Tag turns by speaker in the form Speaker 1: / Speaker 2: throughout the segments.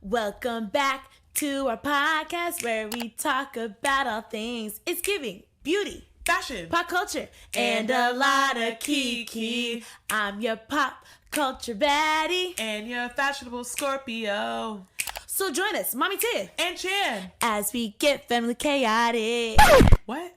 Speaker 1: Welcome back to our podcast where we talk about all things. It's giving beauty,
Speaker 2: fashion,
Speaker 1: pop culture, and a lot of kiki. I'm your pop culture baddie.
Speaker 2: And your fashionable Scorpio.
Speaker 1: So join us, Mommy Tiff
Speaker 2: And Chan.
Speaker 1: as we get feminine chaotic.
Speaker 2: What?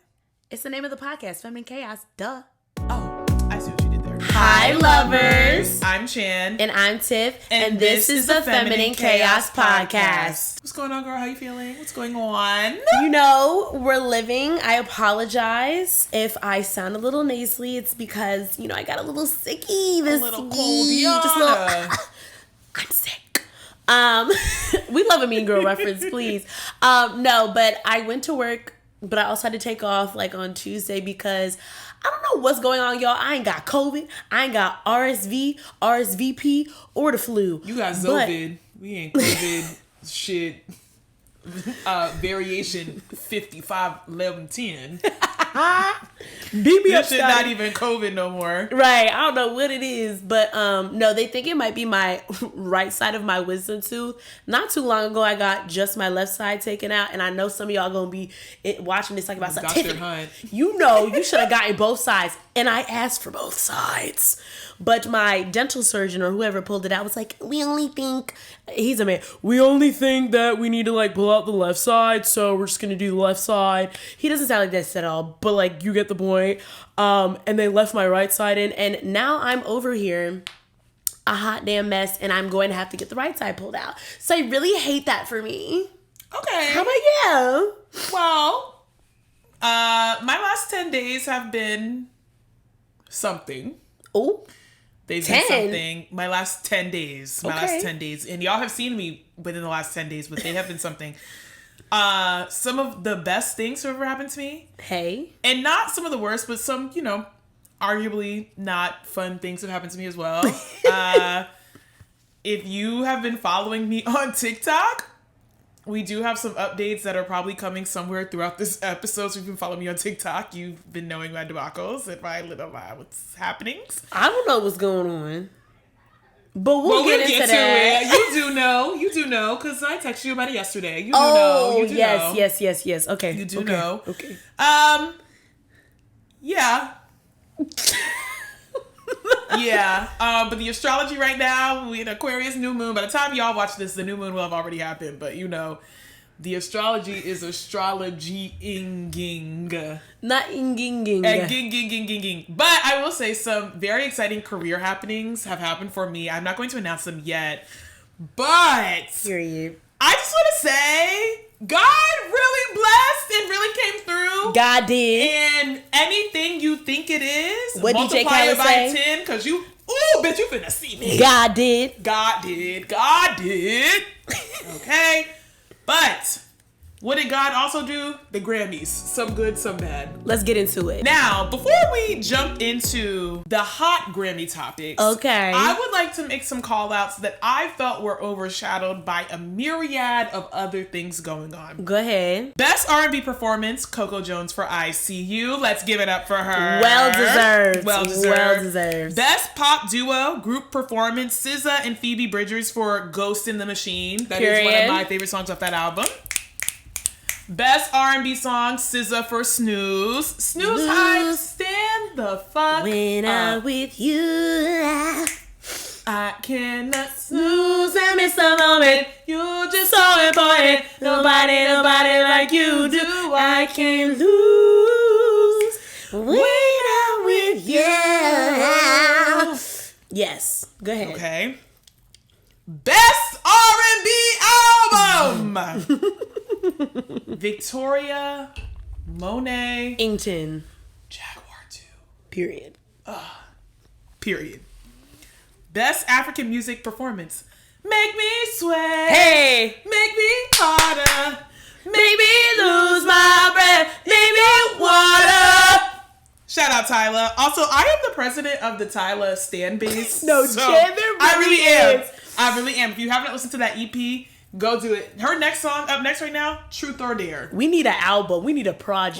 Speaker 1: It's the name of the podcast, Feminine Chaos. Duh.
Speaker 2: Oh, I see what you did there.
Speaker 1: Hi, lovers.
Speaker 2: I'm Chan.
Speaker 1: And I'm Tiff. And this is the Feminine Chaos Podcast.
Speaker 2: What's going on, girl? How you feeling? What's going on?
Speaker 1: You know, we're living. I apologize if I sound a little nasally. It's because, I got a little sicky this
Speaker 2: little
Speaker 1: week.
Speaker 2: cold,
Speaker 1: Just a little, I'm sick. We love a Mean Girl reference, please. No, but I went to work, but I also had to take off on Tuesday because I don't know what's going on, y'all. I ain't got COVID. I ain't got RSVP, or the flu.
Speaker 2: You got Zovid. We ain't COVID shit. Variation 55, 11, 10. This shit not even COVID no more.
Speaker 1: Right. I don't know what it is. But no, they think it might be my right side of my wisdom tooth. Not too long ago, I got just my left side taken out. And I know some of y'all going to be watching this about
Speaker 2: Dr. Hunt.
Speaker 1: You should have gotten both sides. And I asked for both sides. But my dental surgeon or whoever pulled it out was like, we only think, he's a man, we only think that we need to pull out the left side, so we're just going to do the left side. He doesn't sound like this at all, but you get the point. And they left my right side in, and now I'm over here, a hot damn mess, and I'm going to have to get the right side pulled out. So I really hate that for me.
Speaker 2: Okay.
Speaker 1: How about you?
Speaker 2: Well, my last 10 days have been something.
Speaker 1: Oh.
Speaker 2: They've been something. My last 10 days. Last 10 days. And y'all have seen me within the last 10 days, but they have been something. Some of the best things have ever happened to me.
Speaker 1: Hey.
Speaker 2: And not some of the worst, but some, arguably not fun things have happened to me as well. If you have been following me on TikTok, we do have some updates that are probably coming somewhere throughout this episode. So if you've been following me on TikTok, you've been knowing my debacles and my what's happenings.
Speaker 1: I don't know what's going on. But we'll get into that.
Speaker 2: You do know, because I texted you about it yesterday. You
Speaker 1: know.
Speaker 2: Yes.
Speaker 1: Okay.
Speaker 2: You do know.
Speaker 1: Okay.
Speaker 2: Yeah. Yeah. But the astrology right now, we in Aquarius new moon. By the time y'all watch this, the new moon will have already happened. But the astrology is astrology-inging.
Speaker 1: Not inging.
Speaker 2: Ging. But I will say some very exciting career happenings have happened for me. I'm not going to announce them yet. But
Speaker 1: period.
Speaker 2: I just want to say God really blessed and really came through.
Speaker 1: God did.
Speaker 2: And anything you think it is,
Speaker 1: what
Speaker 2: multiply
Speaker 1: DJ
Speaker 2: it by
Speaker 1: say?
Speaker 2: 10, because bitch, you finna see me.
Speaker 1: God did.
Speaker 2: God did. Okay. But what did God also do? The Grammys. Some good, some bad.
Speaker 1: Let's get into it.
Speaker 2: Now, before we jump into the hot Grammy topics,
Speaker 1: okay,
Speaker 2: I would like to make some call outs that I felt were overshadowed by a myriad of other things going on.
Speaker 1: Go ahead.
Speaker 2: Best R&B performance, Coco Jones for I See You. Let's give it up for her.
Speaker 1: Well deserved.
Speaker 2: Best pop duo, group performance, SZA and Phoebe Bridgers for Ghost in the Machine. That is one of my favorite songs off that album. Best R&B song, SZA for Snooze. Snooze hype, stand the fuck
Speaker 1: when
Speaker 2: up.
Speaker 1: I'm with you,
Speaker 2: I cannot snooze and miss a moment. You're just so important. Nobody like you do. I can't lose
Speaker 1: when I'm with you. Yes, go ahead.
Speaker 2: Okay. Best R&B album. Victoria Monet
Speaker 1: Ington
Speaker 2: Jaguar 2.
Speaker 1: Period.
Speaker 2: Period. Best African music performance. Make me sweat.
Speaker 1: Hey.
Speaker 2: Make me harder.
Speaker 1: Make me lose my breath. Make me water.
Speaker 2: Shout out Tyler. Also, I am the president of the Tyler stan base.
Speaker 1: No,
Speaker 2: so
Speaker 1: I
Speaker 2: really am. I really am. If you haven't listened to that EP, go do it. Her next song up next right now, Truth or Dare.
Speaker 1: We need an album. We need a project.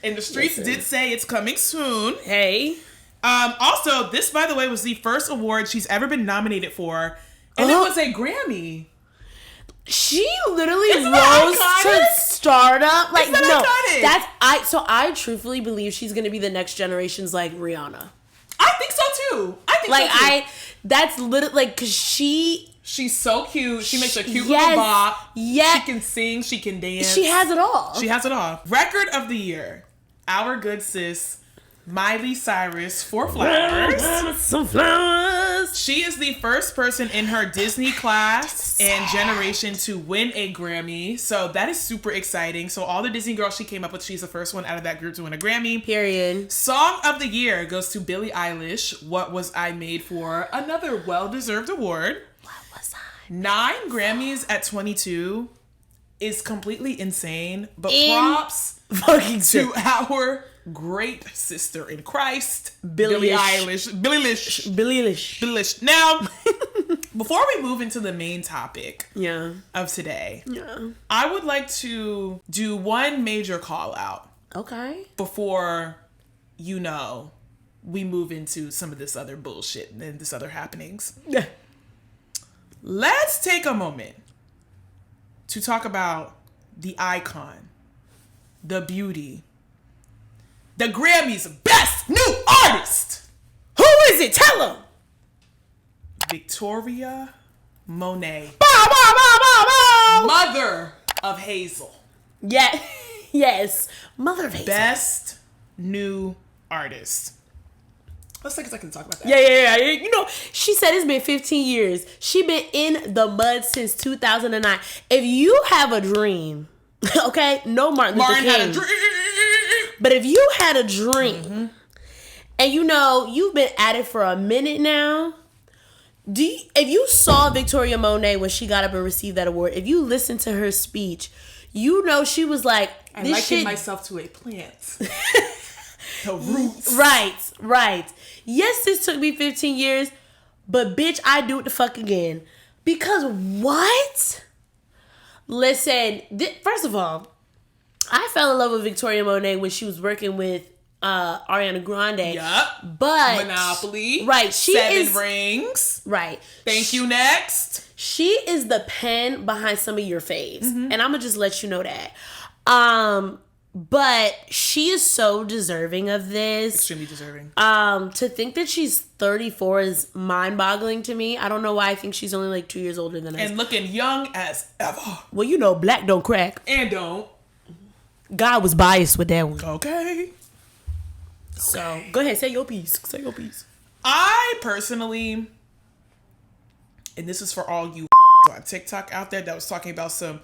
Speaker 2: And the streets did say it's coming soon.
Speaker 1: Hey.
Speaker 2: Also, this, by the way, was the first award she's ever been nominated for. And it was a Grammy.
Speaker 1: She literally rose to stardom. Like, no, I truthfully believe she's gonna be the next generation's like Rihanna.
Speaker 2: I think so too.
Speaker 1: That's literally like, cause
Speaker 2: she's so cute. She makes a cute little bop.
Speaker 1: Yeah,
Speaker 2: she can sing. She can dance.
Speaker 1: She has it all.
Speaker 2: Record of the year. Our good sis, Miley Cyrus, for Flowers.
Speaker 1: Some flowers.
Speaker 2: She is the first person in her Disney class and generation to win a Grammy. So that is super exciting. So all the Disney girls she came up with, she's the first one out of that group to win a Grammy.
Speaker 1: Period.
Speaker 2: Song of the year goes to Billie Eilish, What Was I Made For? Another well-deserved award.
Speaker 1: What was I?
Speaker 2: 9 Grammys at 22 is completely insane. But props to our great sister in Christ, Billie Eilish. Billie Eilish. Now, before we move into the main topic of today, I would like to do one major call out.
Speaker 1: Okay.
Speaker 2: Before, we move into some of this other bullshit and this other happenings.
Speaker 1: Yeah.
Speaker 2: Let's take a moment to talk about the icon, the beauty, the Grammys' best new artist.
Speaker 1: Who is it? Tell him.
Speaker 2: Victoria Monet.
Speaker 1: Bow, bow, bow, bow, bow.
Speaker 2: Mother of Hazel.
Speaker 1: Yeah. Yes. Mother of Hazel.
Speaker 2: Best new artist. Let's take a second to talk about that.
Speaker 1: Yeah. She said it's been 15 years. She been in the mud since 2009. If you have a dream, okay? No Martin Luther King.
Speaker 2: Had a dream.
Speaker 1: But if you had a dream, and you've been at it for a minute now, if you saw Victoria Monet when she got up and received that award, if you listened to her speech, she was like,
Speaker 2: I liken myself to a plant. The roots.
Speaker 1: Right. Yes, this took me 15 years, but bitch, I do it the fuck again. Because what? Listen, first of all, I fell in love with Victoria Monet when she was working with Ariana Grande.
Speaker 2: Yup.
Speaker 1: But
Speaker 2: Monopoly.
Speaker 1: Right.
Speaker 2: Seven Rings.
Speaker 1: Right.
Speaker 2: Thank you, next.
Speaker 1: She is the pen behind some of your faves. And I'm gonna just let you know that. But she is so deserving of this.
Speaker 2: Extremely deserving.
Speaker 1: To think that she's 34 is mind-boggling to me. I don't know why I think she's only like 2 years older than us.
Speaker 2: And looking young as ever.
Speaker 1: Well, black don't crack.
Speaker 2: And don't.
Speaker 1: God was biased with that one.
Speaker 2: Okay.
Speaker 1: So, go ahead. Say your piece.
Speaker 2: I personally, and this is for all you on TikTok out there that was talking about some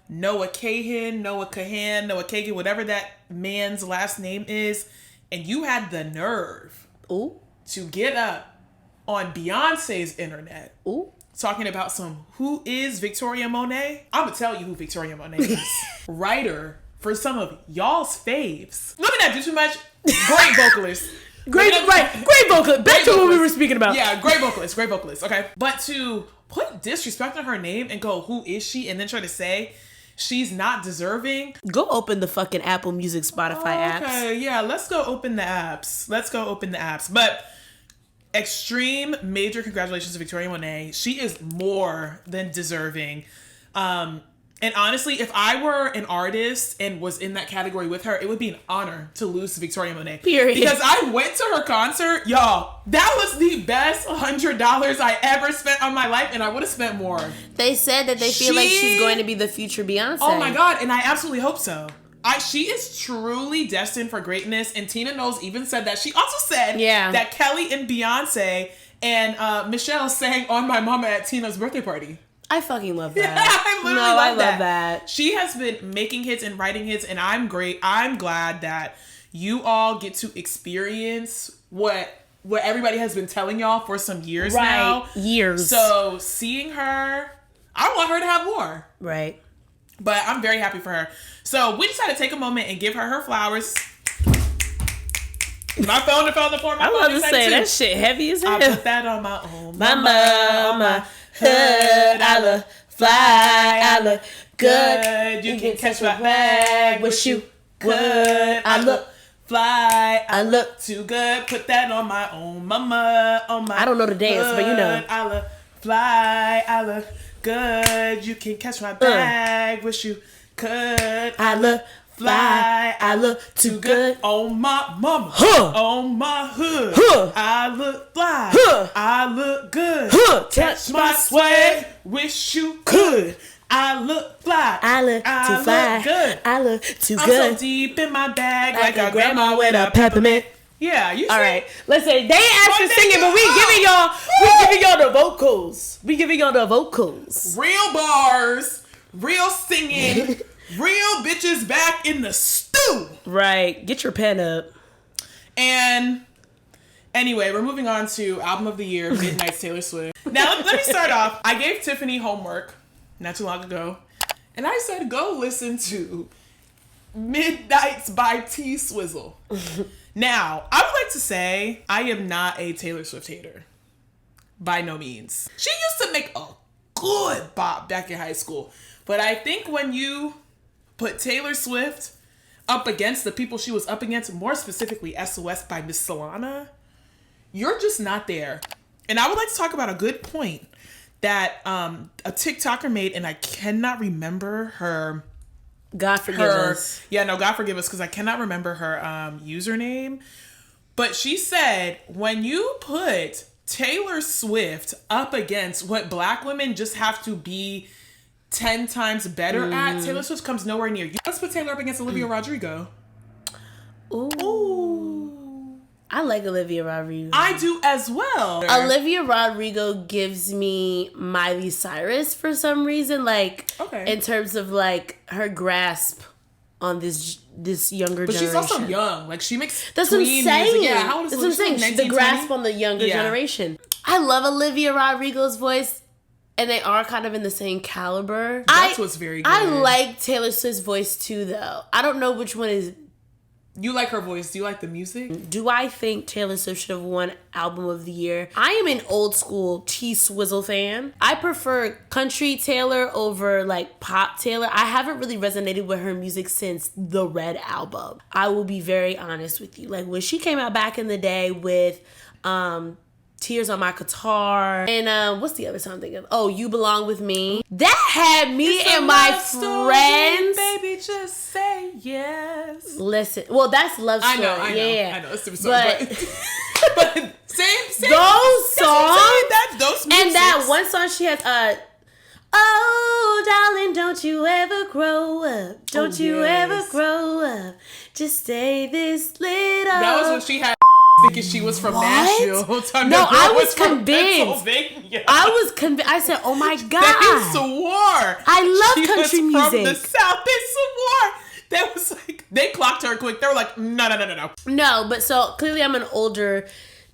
Speaker 2: Noah Kahan, whatever that man's last name is, and you had the nerve to get up on Beyonce's internet talking about who is Victoria Monet? I'm going to tell you who Victoria Monet is. Writer for some of y'all's faves. Let me not do too much. Great vocalist.
Speaker 1: Great vocalist. Back to what we were speaking about.
Speaker 2: Yeah, great vocalist. Okay. But to put disrespect on her name and go, who is she? And then try to say she's not deserving.
Speaker 1: Go open the fucking Apple Music, Spotify apps. Okay,
Speaker 2: yeah, let's go open the apps. But extreme major congratulations to Victoria Monet. She is more than deserving. And honestly, if I were an artist and was in that category with her, it would be an honor to lose to Victoria Monet.
Speaker 1: Period.
Speaker 2: Because I went to her concert, y'all. That was the best $100 I ever spent on my life, and I would have spent more.
Speaker 1: They said that they feel like she's going to be the future Beyonce.
Speaker 2: Oh my God, and I absolutely hope so. She is truly destined for greatness, and Tina Knowles even said that. She also said that Kelly and Beyonce and Michelle sang On My Mama at Tina's birthday party.
Speaker 1: I fucking love that.
Speaker 2: Yeah, I love
Speaker 1: that.
Speaker 2: She has been making hits and writing hits, and I'm glad that you all get to experience what everybody has been telling y'all for some years now.
Speaker 1: Years.
Speaker 2: So seeing her, I want her to have more.
Speaker 1: Right.
Speaker 2: But I'm very happy for her. So we decided to take a moment and give her flowers. My phone fell on the floor.
Speaker 1: I love to say that shit heavy as hell.
Speaker 2: I put that on my own.
Speaker 1: My mama. Hood, I look fly, I look good. You can catch my bag, wish you could. I look fly, I look
Speaker 2: too good. Put that on my own, mama, on my.
Speaker 1: I don't know the dance, but you know.
Speaker 2: I look fly. I look good. You can catch my bag. Wish you could.
Speaker 1: I look fly. I look too good.
Speaker 2: On my mama. On my hood. I look fly. I look good. Catch my swag. Wish you could. I look fly.
Speaker 1: I look too fly.
Speaker 2: Look good.
Speaker 1: I look too
Speaker 2: I'm
Speaker 1: good.
Speaker 2: so deep in my bag like a grandma with a peppermint. Yeah, you see?
Speaker 1: All right. Listen, they asked for singing, but we giving y'all the vocals. We giving y'all the vocals.
Speaker 2: Real bars, real singing, real bitches back in the stew.
Speaker 1: Right. Get your pen up.
Speaker 2: And anyway, we're moving on to Album of the Year, Midnight's Taylor Swift. Now, let me start off. I gave Tiffany homework not too long ago, and I said, go listen to Midnights by T-Swizzle. Now, I would like to say I am not a Taylor Swift hater. By no means. She used to make a good bop back in high school. But I think when you put Taylor Swift up against the people she was up against, more specifically SOS by Miss Solana, you're just not there. And I would like to talk about a good point that a TikToker made, and I cannot remember her...
Speaker 1: God forgive us.
Speaker 2: Yeah, no, God forgive us, because I cannot remember her username. But she said, when you put Taylor Swift up against what black women just have to be 10 times better at, Taylor Swift comes nowhere near you. Let's put Taylor up against Olivia Rodrigo.
Speaker 1: Ooh. I like Olivia Rodrigo.
Speaker 2: I do as well.
Speaker 1: Olivia Rodrigo gives me Miley Cyrus for some reason, like in terms of like her grasp on this younger generation.
Speaker 2: But she's also young. Like she makes
Speaker 1: that's what I'm saying.
Speaker 2: Music. Yeah, how old is
Speaker 1: that's what I'm saying.
Speaker 2: 19,
Speaker 1: the grasp on the younger generation. I love Olivia Rodrigo's voice, and they are kind of in the same caliber.
Speaker 2: That's what's very good.
Speaker 1: I like Taylor Swift's voice too, though. I don't know which one is.
Speaker 2: You like her voice. Do you like the music?
Speaker 1: Do I think Taylor Swift should have won Album of the Year? I am an old school T-Swizzle fan. I prefer country Taylor over like pop Taylor. I haven't really resonated with her music since the Red album. I will be very honest with you. Like when she came out back in the day with Tears on My Guitar and what's the other song I'm thinking of? Oh, You Belong With Me. That had me and my friends.
Speaker 2: Baby, just say yes.
Speaker 1: Listen, well, that's Love Story.
Speaker 2: I know. It's super but same.
Speaker 1: Those songs.
Speaker 2: Those musics.
Speaker 1: And that one song she has, oh, darling, don't you ever grow up. Don't you ever grow up. Just stay this little.
Speaker 2: That was when she had thinking she was from Nashville.
Speaker 1: No, I was convinced. I was convinced. I said, "Oh my God!"
Speaker 2: They swore.
Speaker 1: I love country music.
Speaker 2: From the South, they swore. That was like they clocked her quick. They were like, "No."
Speaker 1: No, but so clearly, I'm an older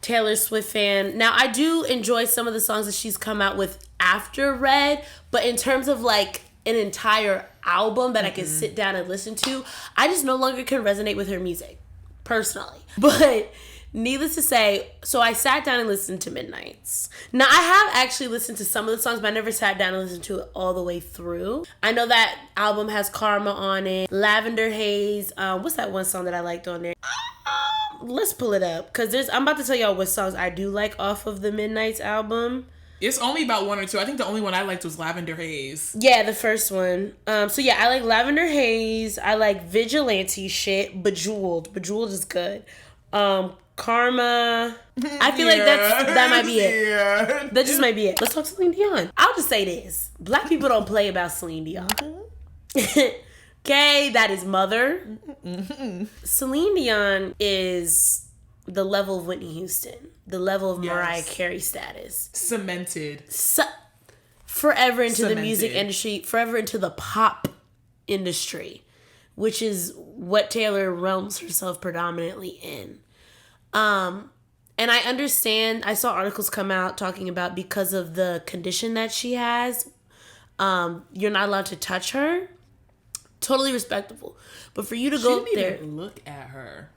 Speaker 1: Taylor Swift fan. Now, I do enjoy some of the songs that she's come out with after Red, but in terms of like an entire album that I can sit down and listen to, I just no longer can resonate with her music personally. But needless to say, so I sat down and listened to Midnights. Now, I have actually listened to some of the songs, but I never sat down and listened to it all the way through. I know that album has Karma on it, Lavender Haze. What's that one song that I liked on there? Let's pull it up, because I'm about to tell y'all what songs I do like off of the Midnights album.
Speaker 2: It's only about one or two. I think the only one I liked was Lavender Haze.
Speaker 1: Yeah, the first one. So yeah, I like Lavender Haze. I like Vigilante shit. Bejeweled. Bejeweled is good. Karma. I feel like that might be it. Yeah. That just might be it. Let's talk Celine Dion. I'll just say this. Black people don't play about Celine Dion. Okay, that is Mother. Celine Dion is the level of Whitney Houston. The level of Mariah Carey status.
Speaker 2: Cemented.
Speaker 1: Forever into the music industry. Forever into the pop industry. Which is what Taylor realms herself predominantly in. And I understand, I saw articles come out talking about because of the condition that she has, you're not allowed to touch her. Totally respectable. But for you to go up there,
Speaker 2: even look at her.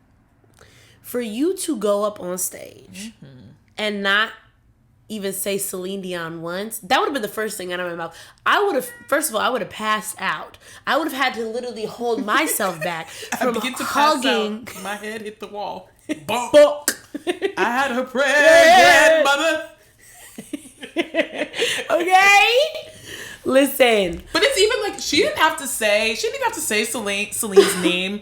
Speaker 1: For you to go up on stage and not even say Celine Dion once, that would have been the first thing out of my mouth. First of all, I would have passed out. I would have had to literally hold myself back from hugging.
Speaker 2: My head hit the wall. Bonk. I had a pregnant mother.
Speaker 1: Okay? Listen.
Speaker 2: But it's even like, she didn't have to say Celine's name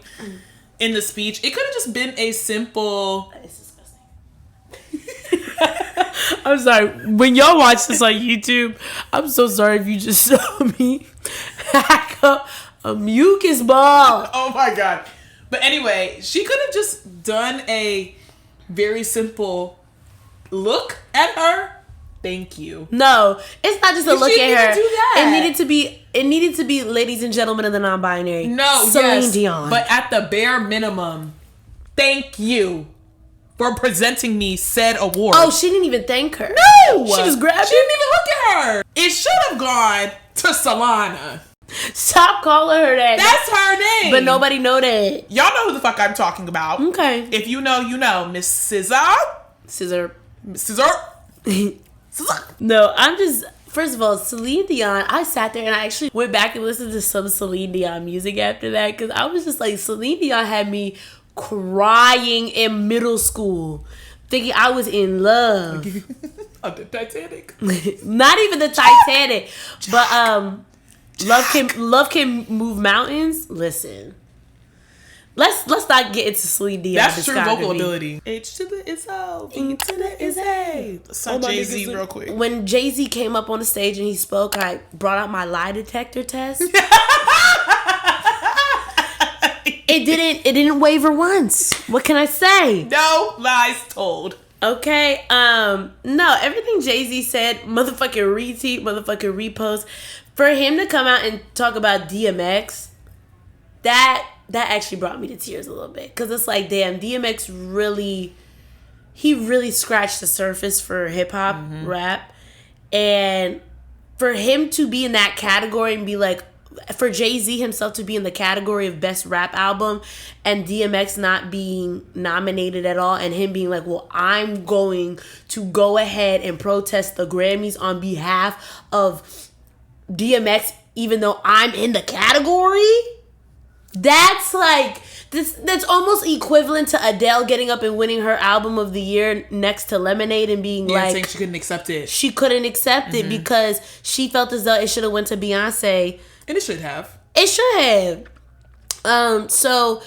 Speaker 2: in the speech. It could have just been a simple...
Speaker 1: It's disgusting. I'm sorry. When y'all watch this on YouTube, I'm so sorry if you just saw me hack up a mucus ball.
Speaker 2: Oh my God. But anyway, she could have just done a very simple look at her. Thank you.
Speaker 1: No, it's not just a look at her.
Speaker 2: Do that.
Speaker 1: It needed to be, ladies and gentlemen of the non-binary.
Speaker 2: No,
Speaker 1: Celine Dion.
Speaker 2: But at the bare minimum, thank you for presenting me said award.
Speaker 1: Oh, she didn't even thank her.
Speaker 2: No,
Speaker 1: she just grabbed it.
Speaker 2: She didn't even look at her. It should have gone to Solana.
Speaker 1: Stop calling her that.
Speaker 2: That's her name.
Speaker 1: But nobody know that.
Speaker 2: Y'all know who the fuck I'm talking about.
Speaker 1: Okay.
Speaker 2: If you know, you know. Miss Scissor.
Speaker 1: No, I'm just... First of all, Celine Dion, I sat there and I actually went back and listened to some Celine Dion music after that, because I was just like, Celine Dion had me crying in middle school, thinking I was in love.
Speaker 2: Of the Titanic.
Speaker 1: Not even the Titanic. But Love Can Move Mountains. Listen. Let's not get into Celine Dion.
Speaker 2: That's true vocal ability. H to the is O, E to the is A. So Jay-Z real quick.
Speaker 1: When Jay-Z came up on the stage and he spoke, I brought out my lie detector test. It didn't waver once. What can I say?
Speaker 2: No lies told.
Speaker 1: Okay. No, everything Jay-Z said, motherfucking retweet, motherfucking repost. For him to come out and talk about DMX, that actually brought me to tears a little bit. Because it's like, damn, DMX really scratched the surface for hip-hop, rap. And for him to be in that category and be like, for Jay-Z himself to be in the category of best rap album and DMX not being nominated at all, and him being like, well, I'm going to go ahead and protest the Grammys on behalf of DMX, even though I'm in the category. That's like, that's almost equivalent to Adele getting up and winning her album of the year next to Lemonade and being like,
Speaker 2: saying she couldn't accept it.
Speaker 1: She couldn't accept it because she felt as though it should have went to Beyonce.
Speaker 2: And it should have.
Speaker 1: It should have. So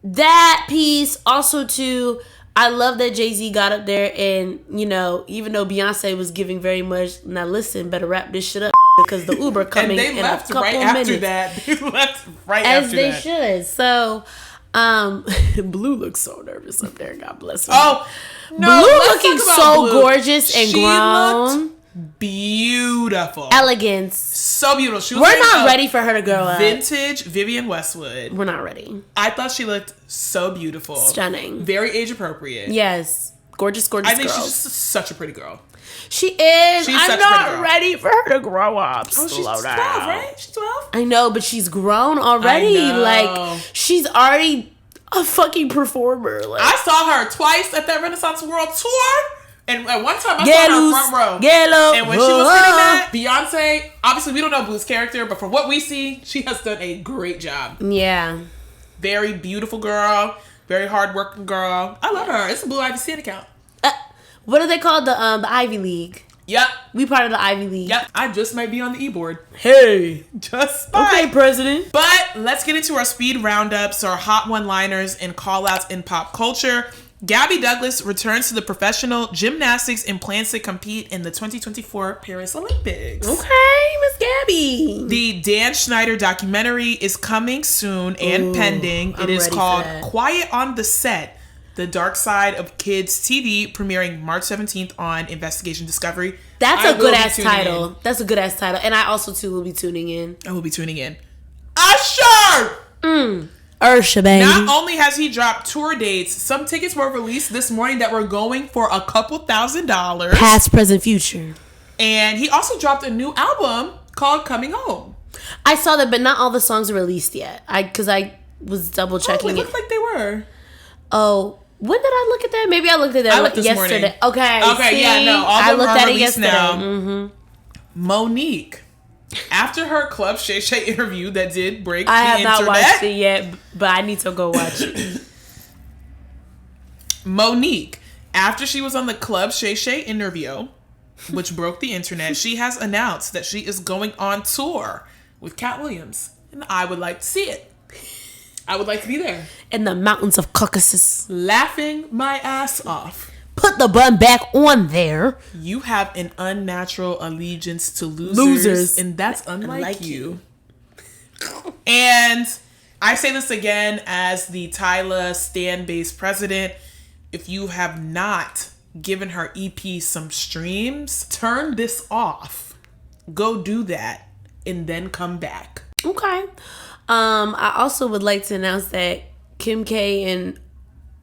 Speaker 1: that piece, also too, I love that Jay-Z got up there and, you know, even though Beyonce was giving very much, now listen, better wrap this shit up because the Uber coming in a couple minutes.
Speaker 2: They left right
Speaker 1: as
Speaker 2: after
Speaker 1: they
Speaker 2: that.
Speaker 1: should. So, Blue looks so nervous up there. God bless her.
Speaker 2: Oh, no.
Speaker 1: Blue looking so gorgeous and grown.
Speaker 2: Beautiful.
Speaker 1: Elegance.
Speaker 2: So beautiful.
Speaker 1: We're not ready for her to grow up.
Speaker 2: Vintage Vivienne Westwood.
Speaker 1: We're not ready.
Speaker 2: I thought she looked so beautiful.
Speaker 1: Stunning.
Speaker 2: Very age appropriate.
Speaker 1: Yes. Gorgeous girl.
Speaker 2: I think she's just such a pretty girl.
Speaker 1: She is.
Speaker 2: She's
Speaker 1: I'm not ready for her to grow up.
Speaker 2: Oh, she's 12, right? She's 12?
Speaker 1: I know, but she's grown already.
Speaker 2: I know.
Speaker 1: Like, she's already a fucking performer. Like,
Speaker 2: I saw her twice at that Renaissance World Tour. And at one time, I saw her front row. And when she was hitting that, Beyonce, obviously we don't know Blue's character, but from what we see, she has done a great job.
Speaker 1: Yeah.
Speaker 2: Very beautiful girl. Very hardworking girl. I love her. It's a Blue Ivy City account.
Speaker 1: What are they called? The Ivy League.
Speaker 2: Yep.
Speaker 1: We part of the Ivy League.
Speaker 2: Yep. I just might be on the e-board.
Speaker 1: Hey.
Speaker 2: Just might.
Speaker 1: Okay, President.
Speaker 2: But let's get into our speed roundups, our hot one-liners and call-outs in pop culture. Gabby Douglas returns to the professional gymnastics and plans to compete in the 2024 Paris Olympics.
Speaker 1: Okay, Miss Gabby.
Speaker 2: The Dan Schneider documentary is coming soon and pending. It is called Quiet on the Set, The Dark Side of Kids TV, premiering March 17th on Investigation Discovery.
Speaker 1: That's a good-ass title. That's a good-ass title. And I also, too, will be tuning in.
Speaker 2: I will be tuning in. Usher!
Speaker 1: Ursha, baby.
Speaker 2: Not only has he dropped tour dates, some tickets were released this morning that were going for a couple $1,000s.
Speaker 1: Past, present, future.
Speaker 2: And he also dropped a new album called Coming Home.
Speaker 1: I saw that, but not all the songs are released yet. Because I was double checking
Speaker 2: it. Looked like they were.
Speaker 1: Oh, when did I look at that? Maybe I looked at that yesterday.
Speaker 2: Morning. Okay,
Speaker 1: see?
Speaker 2: yeah, no. All
Speaker 1: I
Speaker 2: of them
Speaker 1: looked
Speaker 2: are
Speaker 1: at it
Speaker 2: released
Speaker 1: yesterday.
Speaker 2: now.
Speaker 1: Mm-hmm.
Speaker 2: Monique. After her Club Shay Shay interview that did break
Speaker 1: I
Speaker 2: the
Speaker 1: have
Speaker 2: internet.
Speaker 1: not watched it yet, but I need to go watch it.
Speaker 2: Monique, after she was on the Club Shay Shay interview, which broke the internet, she has announced that she is going on tour with Cat Williams. And I would like to see it. I would like to be there.
Speaker 1: In the mountains of Caucasus.
Speaker 2: Laughing my ass off.
Speaker 1: Put the bun back on there.
Speaker 2: You have an unnatural allegiance to losers. And that's unlike you. And I say this again as the Tyla Stan-based president. If you have not given her EP some streams, turn this off. Go do that. And then come back.
Speaker 1: Okay. I also would like to announce that Kim K and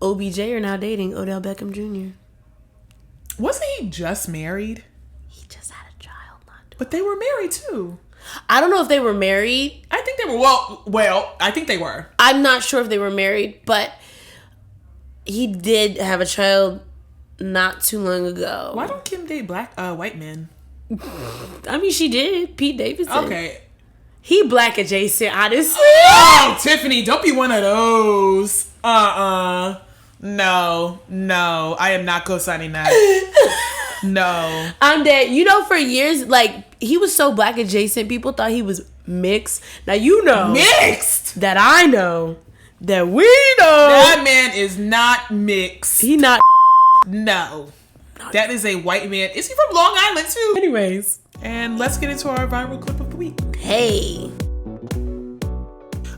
Speaker 1: OBJ are now dating Odell Beckham Jr.
Speaker 2: Wasn't he just married?
Speaker 1: He just had a child.
Speaker 2: But they were married too.
Speaker 1: I don't know if they were married.
Speaker 2: I think they were. Well, I think they were.
Speaker 1: I'm not sure if they were married, but he did have a child not too long ago.
Speaker 2: Why don't Kim date white men?
Speaker 1: I mean, she did. Pete Davidson.
Speaker 2: Okay.
Speaker 1: He black adjacent, honestly.
Speaker 2: Oh, Tiffany, don't be one of those. No. I am not co-signing that. No.
Speaker 1: I'm dead. You know, for years, like, he was so black adjacent, people thought he was mixed. Now, you know.
Speaker 2: Mixed?
Speaker 1: That I know. That we know.
Speaker 2: That man is not mixed.
Speaker 1: He not.
Speaker 2: No. That is a white man. Is he from Long Island, too?
Speaker 1: Anyways.
Speaker 2: And let's get into our viral clip of the week.
Speaker 1: Hey.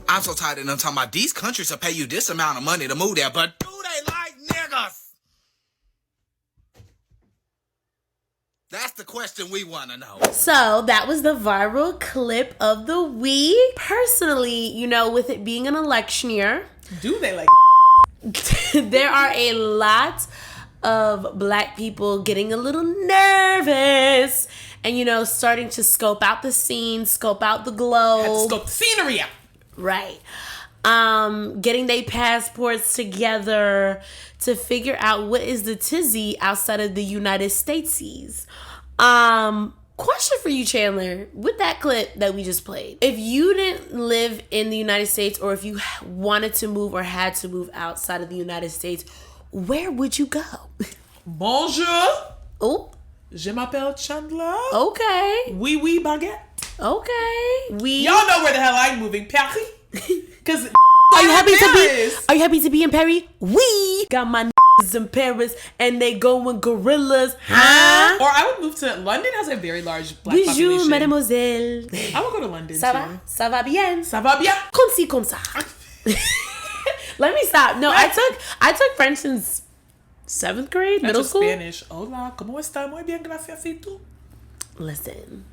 Speaker 3: I'm so tired of them talking about these countries will pay you this amount of money to move there, but do they like niggas? That's the question we want to know.
Speaker 1: So that was the viral clip of the week. Personally, you know, with it being an election year.
Speaker 2: Do they like
Speaker 1: there are a lot of black people getting a little nervous and, you know, starting to scope out the scene, scope out the globe.
Speaker 2: Have to scope the scenery out.
Speaker 1: Right. Getting their passports together to figure out what is the tizzy outside of the United Statesies. Question for you, Chandler, with that clip that we just played. If you didn't live in the United States, or if you wanted to move or had to move outside of the United States, where would you go?
Speaker 2: Bonjour.
Speaker 1: Oh.
Speaker 2: Je m'appelle Chandler.
Speaker 1: Okay.
Speaker 2: Oui, oui, baguette.
Speaker 1: Okay.
Speaker 2: Y'all know where the hell I'm moving, Paris. Because
Speaker 1: are you happy to be in Paris? We got my in Paris and they going gorillas. Huh?
Speaker 2: Or I would move to London. Has a very large black
Speaker 1: Bonjour,
Speaker 2: population.
Speaker 1: mademoiselle.
Speaker 2: I would go to London
Speaker 1: Ça
Speaker 2: too.
Speaker 1: va? Ça va bien?
Speaker 2: Ça va bien?
Speaker 1: Comme ci, comme ça. Let me stop. No, I took French since 7th grade, middle school.
Speaker 2: Spanish. Hola, ¿cómo está? Muy bien, gracias. ¿Y tú?
Speaker 1: Listen.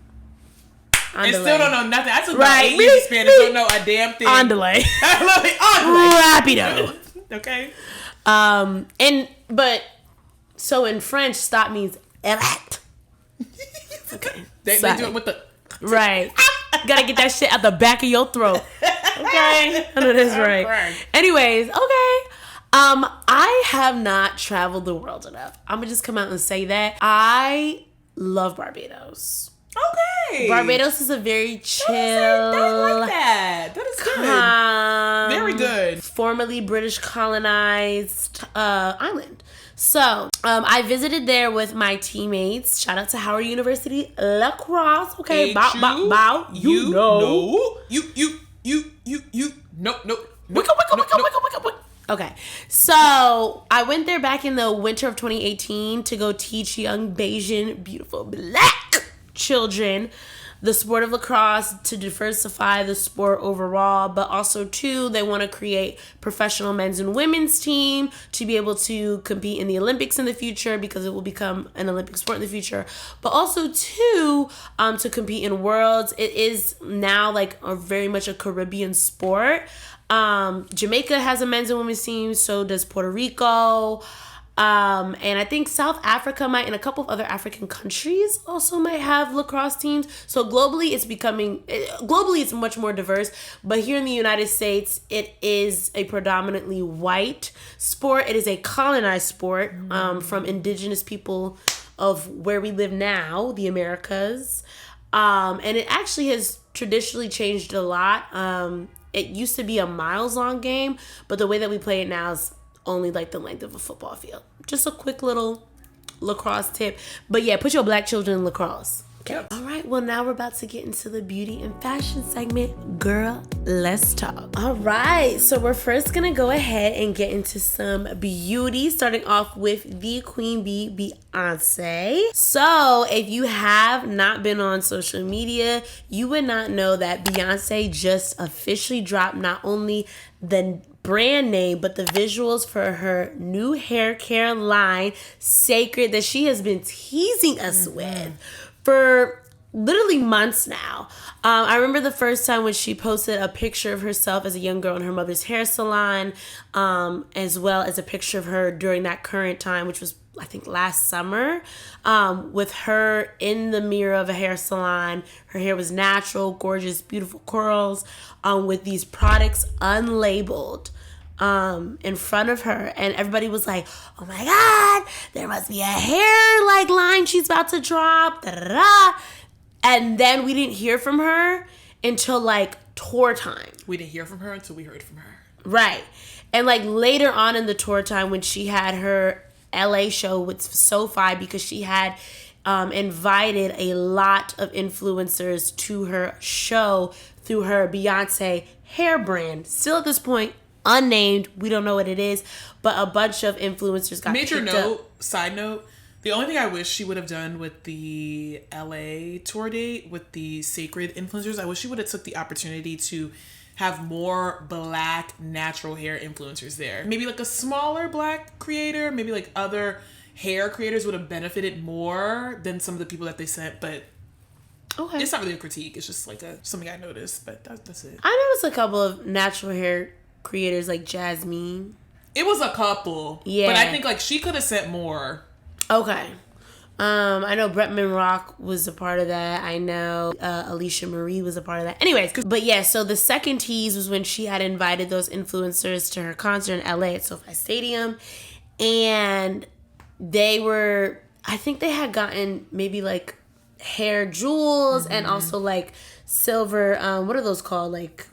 Speaker 2: And still don't know nothing. I took about 8 years of Spanish, don't know a damn thing.
Speaker 1: On delay.
Speaker 2: Rapido. Okay.
Speaker 1: So in French, stop means erect. Okay.
Speaker 2: They do it with the
Speaker 1: right. Gotta get that shit out the back of your throat. Okay. I know that's right. Anyways, okay. I have not traveled the world enough. I'm gonna just come out and say that. I love Barbados.
Speaker 2: Okay.
Speaker 1: Barbados is a very chill.
Speaker 2: I like that. That is good. Very good.
Speaker 1: Formerly British colonized island. So, I visited there with my teammates. Shout out to Howard University, La Crosse. Okay, bow. You know. Nope. Okay, so I went there back in the winter of 2018 to go teach young Bayesian, beautiful black children the sport of lacrosse, to diversify the sport overall, but also too, they want to create professional men's and women's team to be able to compete in the Olympics in the future, because it will become an Olympic sport in the future, but also too, to compete in worlds. It is now like a very much a Caribbean sport. Jamaica has a men's and women's team, so does Puerto Rico. And I think South Africa might, and a couple of other African countries also might have lacrosse teams. So globally it's much more diverse, but here in the United States, it is a predominantly white sport. It is a colonized sport, from indigenous people of where we live now, the Americas. And it actually has traditionally changed a lot. It used to be a miles-long game, but the way that we play it now is only like the length of a football field. Just a quick little lacrosse tip. But yeah, put your black children in lacrosse. Okay.
Speaker 2: Yep.
Speaker 1: All right. Well, now we're about to get into the beauty and fashion segment. Girl, let's talk. All right. So we're first going to go ahead and get into some beauty, starting off with the Queen Bee, Beyoncé. So if you have not been on social media, you would not know that Beyoncé just officially dropped not only the brand name, but the visuals for her new hair care line, Cécred, that she has been teasing us with for literally months now. I remember the first time when she posted a picture of herself as a young girl in her mother's hair salon, as well as a picture of her during that current time, which was, I think, last summer, with her in the mirror of a hair salon. Her hair was natural, gorgeous, beautiful curls, with these products unlabeled in front of her, and everybody was like, oh my god, there must be a hair like line she's about to drop, da, da, da. And then we didn't hear from her until like tour time.
Speaker 2: We didn't hear from her until we heard from her.
Speaker 1: Right. And like later on in the tour time, when she had her LA show with SoFi, because she had invited a lot of influencers to her show through her Beyoncé hair brand. Still at this point, unnamed. We don't know what it is, but a bunch of influencers got picked up.
Speaker 2: Side note, the only thing I wish she would have done with the LA tour date with the Cécred influencers, I wish she would have took the opportunity to have more black natural hair influencers there. Maybe like a smaller black creator, maybe like other hair creators would have benefited more than some of the people that they sent, but okay. It's not really a critique. It's just like something I noticed, but that's it.
Speaker 1: I noticed a couple of natural hair creators like Jasmine.
Speaker 2: It was a couple. Yeah. But I think like she could have sent more.
Speaker 1: Okay. I know Bretman Rock was a part of that. I know Alicia Marie was a part of that. Anyways, but yeah, so the second tease was when she had invited those influencers to her concert in LA at SoFi Stadium. And they were, I think they had gotten maybe like hair jewels and also like silver, what are those called? Like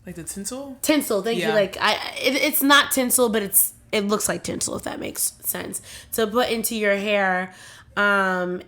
Speaker 2: the tinsel?
Speaker 1: Tinsel, thank you. Like it's not tinsel, but it looks like tinsel, if that makes sense, to put into your hair. And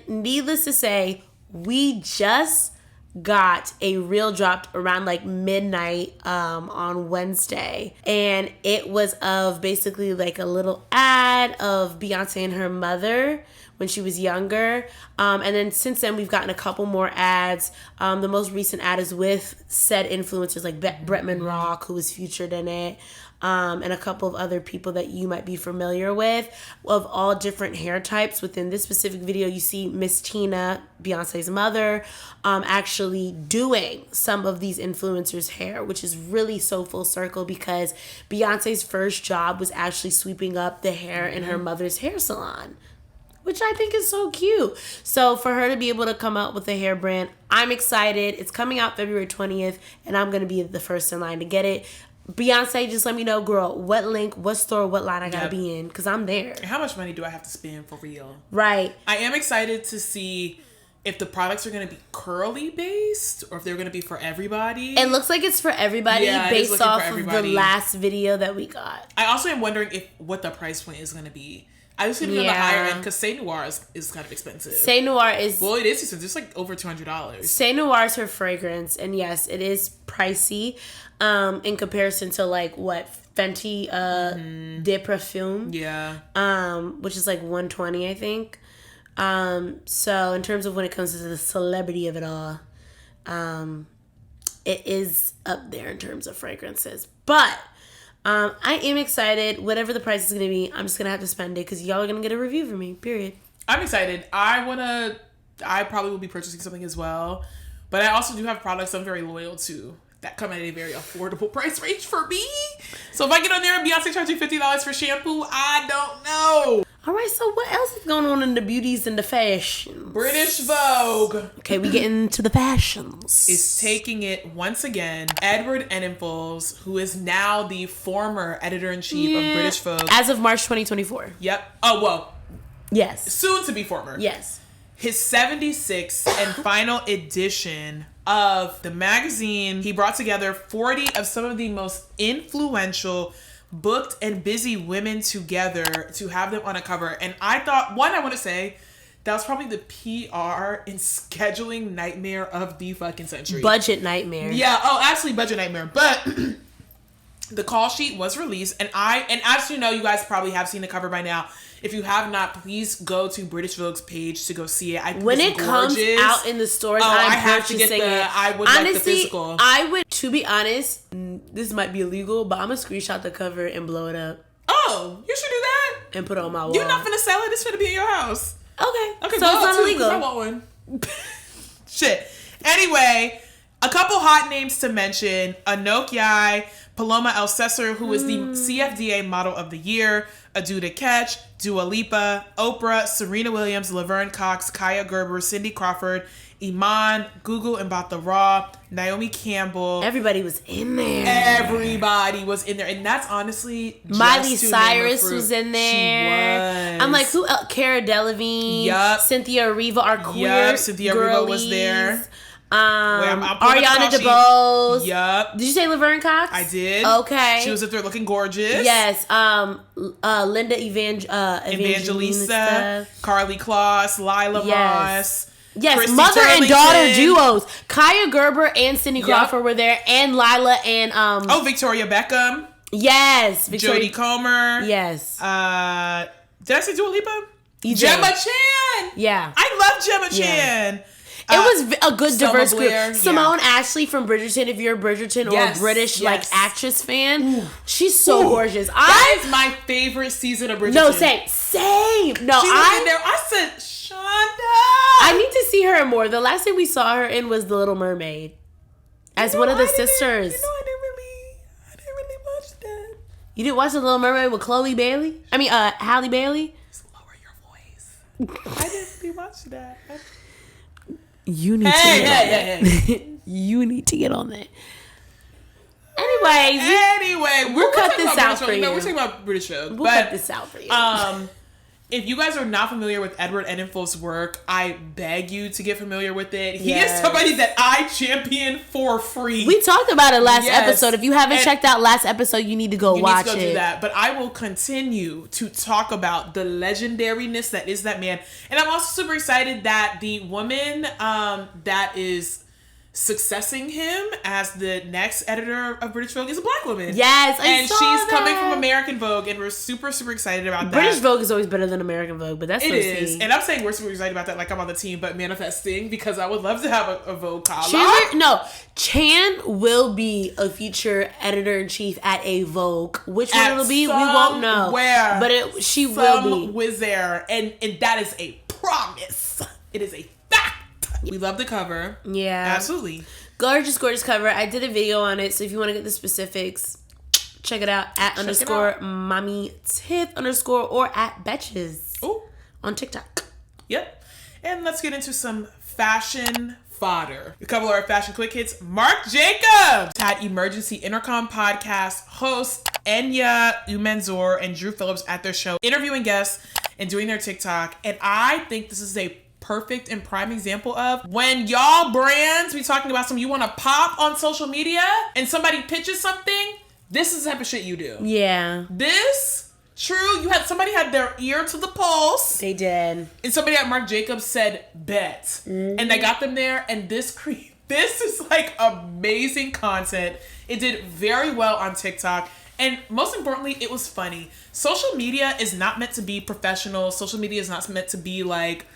Speaker 1: needless to say, we just got a reel dropped around like midnight on Wednesday, and it was of basically like a little ad of Beyonce and her mother when she was younger, and then since then we've gotten a couple more ads. The most recent ad is with said influencers like Bretman Rock, who was featured in it, and a couple of other people that you might be familiar with, of all different hair types. Within this specific video, you see Miss Tina, Beyonce's mother, actually doing some of these influencers' hair, which is really so full circle, because Beyonce's first job was actually sweeping up the hair in her mother's hair salon, which I think is so cute. So for her to be able to come out with a hair brand, I'm excited. It's coming out February 20th, and I'm going to be the first in line to get it. Beyonce, just let me know, girl, what link, what store, what line I gotta be in, because I'm there.
Speaker 2: How much money do I have to spend for real?
Speaker 1: Right.
Speaker 2: I am excited to see if the products are going to be curly based or if they're going to be for everybody.
Speaker 1: It looks like it's for everybody, based off of the last video that we got.
Speaker 2: I also am wondering what the price point is going to be. I was going to be on the higher end, because Say Noir is kind of expensive.
Speaker 1: Say Noir is...
Speaker 2: Well, it is expensive. It's like over $200.
Speaker 1: Say Noir is her fragrance, and yes, it is pricey in comparison to like what Fenty de Parfum.
Speaker 2: Yeah.
Speaker 1: Which is like $120, I think. So in terms of when it comes to the celebrity of it all, it is up there in terms of fragrances. But I am excited. Whatever the price is going to be, I'm just going to have to spend it, because y'all are going to get a review from me, period.
Speaker 2: I'm excited. I probably will be purchasing something as well. But I also do have products I'm very loyal to that come at a very affordable price range for me. So if I get on there and Beyonce charging $50 for shampoo, I don't know.
Speaker 1: All right, so what else is going on in the beauties and the fashions?
Speaker 2: British Vogue.
Speaker 1: Okay, we get into the fashions.
Speaker 2: Is taking it once again. Edward Enninful, who is now the former editor-in-chief of British Vogue.
Speaker 1: As of March 2024.
Speaker 2: Yep. Oh, well.
Speaker 1: Yes.
Speaker 2: Soon to be former.
Speaker 1: Yes.
Speaker 2: His 76th and final edition of the magazine. He brought together 40 of some of the most influential booked and busy women together to have them on a cover. And I thought, I want to say, that was probably the PR and scheduling nightmare of the fucking century.
Speaker 1: Budget nightmare.
Speaker 2: Yeah. Oh, absolutely budget nightmare. But the call sheet was released, and as you know, you guys probably have seen the cover by now. If you have not, please go to British Vogue's page to go see it.
Speaker 1: When it comes out in the stores, I have to get
Speaker 2: I would like the physical.
Speaker 1: I would, to be honest, this might be illegal, but I'm gonna screenshot the cover and blow it up.
Speaker 2: Oh, you should do that
Speaker 1: and put it on my wall.
Speaker 2: You're not gonna sell it. It's gonna be in your house.
Speaker 1: Okay, so it's
Speaker 2: not
Speaker 1: illegal.
Speaker 2: I want one. Shit. Anyway, a couple hot names to mention: Anouk Yai, Paloma El Cesar, who was the CFDA Model of the Year, Aduda Ketch, Dua Lipa, Oprah, Serena Williams, Laverne Cox, Kaya Gerber, Cindy Crawford, Iman, Google and Bought the Raw, Naomi Campbell.
Speaker 1: Everybody was in there.
Speaker 2: Everybody was in there. And that's honestly just
Speaker 1: Miley Cyrus was in there.
Speaker 2: She was.
Speaker 1: I'm like, who else? Cara Delevingne.
Speaker 2: Yup.
Speaker 1: Cynthia Erivo, our queer
Speaker 2: Cynthia
Speaker 1: girlies.
Speaker 2: Erivo was there.
Speaker 1: Ariana DeBose.
Speaker 2: Yup.
Speaker 1: Did you say Laverne Cox?
Speaker 2: I did.
Speaker 1: Okay.
Speaker 2: She was up there looking gorgeous.
Speaker 1: Yes. Linda Evangelista.
Speaker 2: Carly Kloss. Lila Moss.
Speaker 1: Yes,
Speaker 2: Christy
Speaker 1: mother
Speaker 2: Turlington.
Speaker 1: and daughter duos. Kaya Gerber and Cindy Crawford were there, and Lila and
Speaker 2: Victoria Beckham.
Speaker 1: Yes,
Speaker 2: Jodie Comer.
Speaker 1: Yes.
Speaker 2: Did I say Dua Lipa?
Speaker 1: Gemma
Speaker 2: Chan.
Speaker 1: Yeah,
Speaker 2: I love Gemma Chan.
Speaker 1: It was a good diverse group.
Speaker 2: Blair,
Speaker 1: Simone Ashley from Bridgerton, if you're a Bridgerton or a British like actress fan, she's so gorgeous.
Speaker 2: That is my favorite season of Bridgerton.
Speaker 1: No, same. No,
Speaker 2: she was in there. I said, Shonda.
Speaker 1: I need to see her more. The last thing we saw her in was The Little Mermaid as one of the sisters.
Speaker 2: I didn't really watch that.
Speaker 1: You didn't watch The Little Mermaid with Halle Bailey?
Speaker 2: Just lower your voice. I didn't really watch that.
Speaker 1: You need to get on that. You need to get on that. Anyway, we'll cut this out for you.
Speaker 2: No, we're talking about British shows.
Speaker 1: We'll cut this out for you.
Speaker 2: If you guys are not familiar with Edward Enninful's work, I beg you to get familiar with it. He is somebody that I champion for free.
Speaker 1: We talked about it last episode. If you haven't checked out last episode, you need to go watch it.
Speaker 2: Do that. But I will continue to talk about the legendariness that is that man. And I'm also super excited that the woman that is successing him as the next editor of British Vogue is a black woman.
Speaker 1: Yes,
Speaker 2: and she's coming from American Vogue, and we're super, super excited about that.
Speaker 1: British Vogue is always better than American Vogue, but that's
Speaker 2: it is. And I'm saying we're super excited about that, like I'm on the team, but manifesting because I would love to have a Vogue column.
Speaker 1: Chan will be a future editor in chief at a Vogue. Which one it'll be, we won't know.
Speaker 2: Where,
Speaker 1: but she will be.
Speaker 2: Was there, and that is a promise. It is a fact. We love the cover.
Speaker 1: Yeah.
Speaker 2: Absolutely.
Speaker 1: Gorgeous, gorgeous cover. I did a video on it, so if you want to get the specifics, check it out at _Mommy Tiff _ or at Betches on TikTok.
Speaker 2: Yep. And let's get into some fashion fodder. A couple of our fashion quick hits. Marc Jacobs had Emergency Intercom podcast hosts Enya Umenzor and Drew Phillips at their show, interviewing guests and doing their TikTok. And I think this is a perfect and prime example of when y'all brands be talking about you want to pop on social media and somebody pitches something, this is the type of shit you do.
Speaker 1: Yeah.
Speaker 2: Somebody had their ear to the pulse.
Speaker 1: They did.
Speaker 2: And somebody at Marc Jacobs said bet. Mm-hmm. And they got them there, and this is like amazing content. It did very well on TikTok. And most importantly, it was funny. Social media is not meant to be professional. Social media is not meant to be like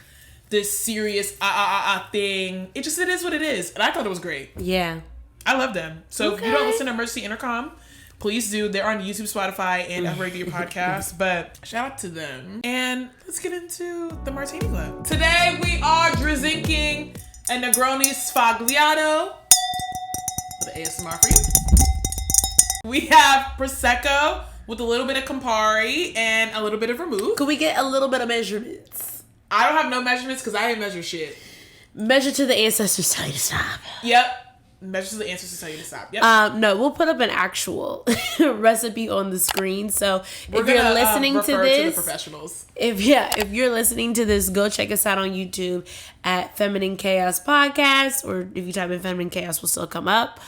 Speaker 2: this serious thing. It is what it is. And I thought it was great.
Speaker 1: Yeah.
Speaker 2: I love them. So if you don't listen to Emergency Intercom, please do. They're on YouTube, Spotify, and everywhere you get your podcasts. But shout out to them. And let's get into the Martini Club. Today we are drinking a Negroni Sfogliato. With an ASMR for you. We have Prosecco with a little bit of Campari and a little bit of vermouth.
Speaker 1: Could we get a little bit of measurements?
Speaker 2: I don't have no measurements because I didn't measure shit.
Speaker 1: Measure to the ancestors tell you to stop.
Speaker 2: Yep. Measure to the ancestors tell you to stop. Yep.
Speaker 1: No, we'll put up an actual recipe on the screen. So if you're listening to this,
Speaker 2: to the professionals.
Speaker 1: If you're listening to this, go check us out on YouTube at Feminine Chaos Podcast, or if you type in Feminine Chaos, will still come up.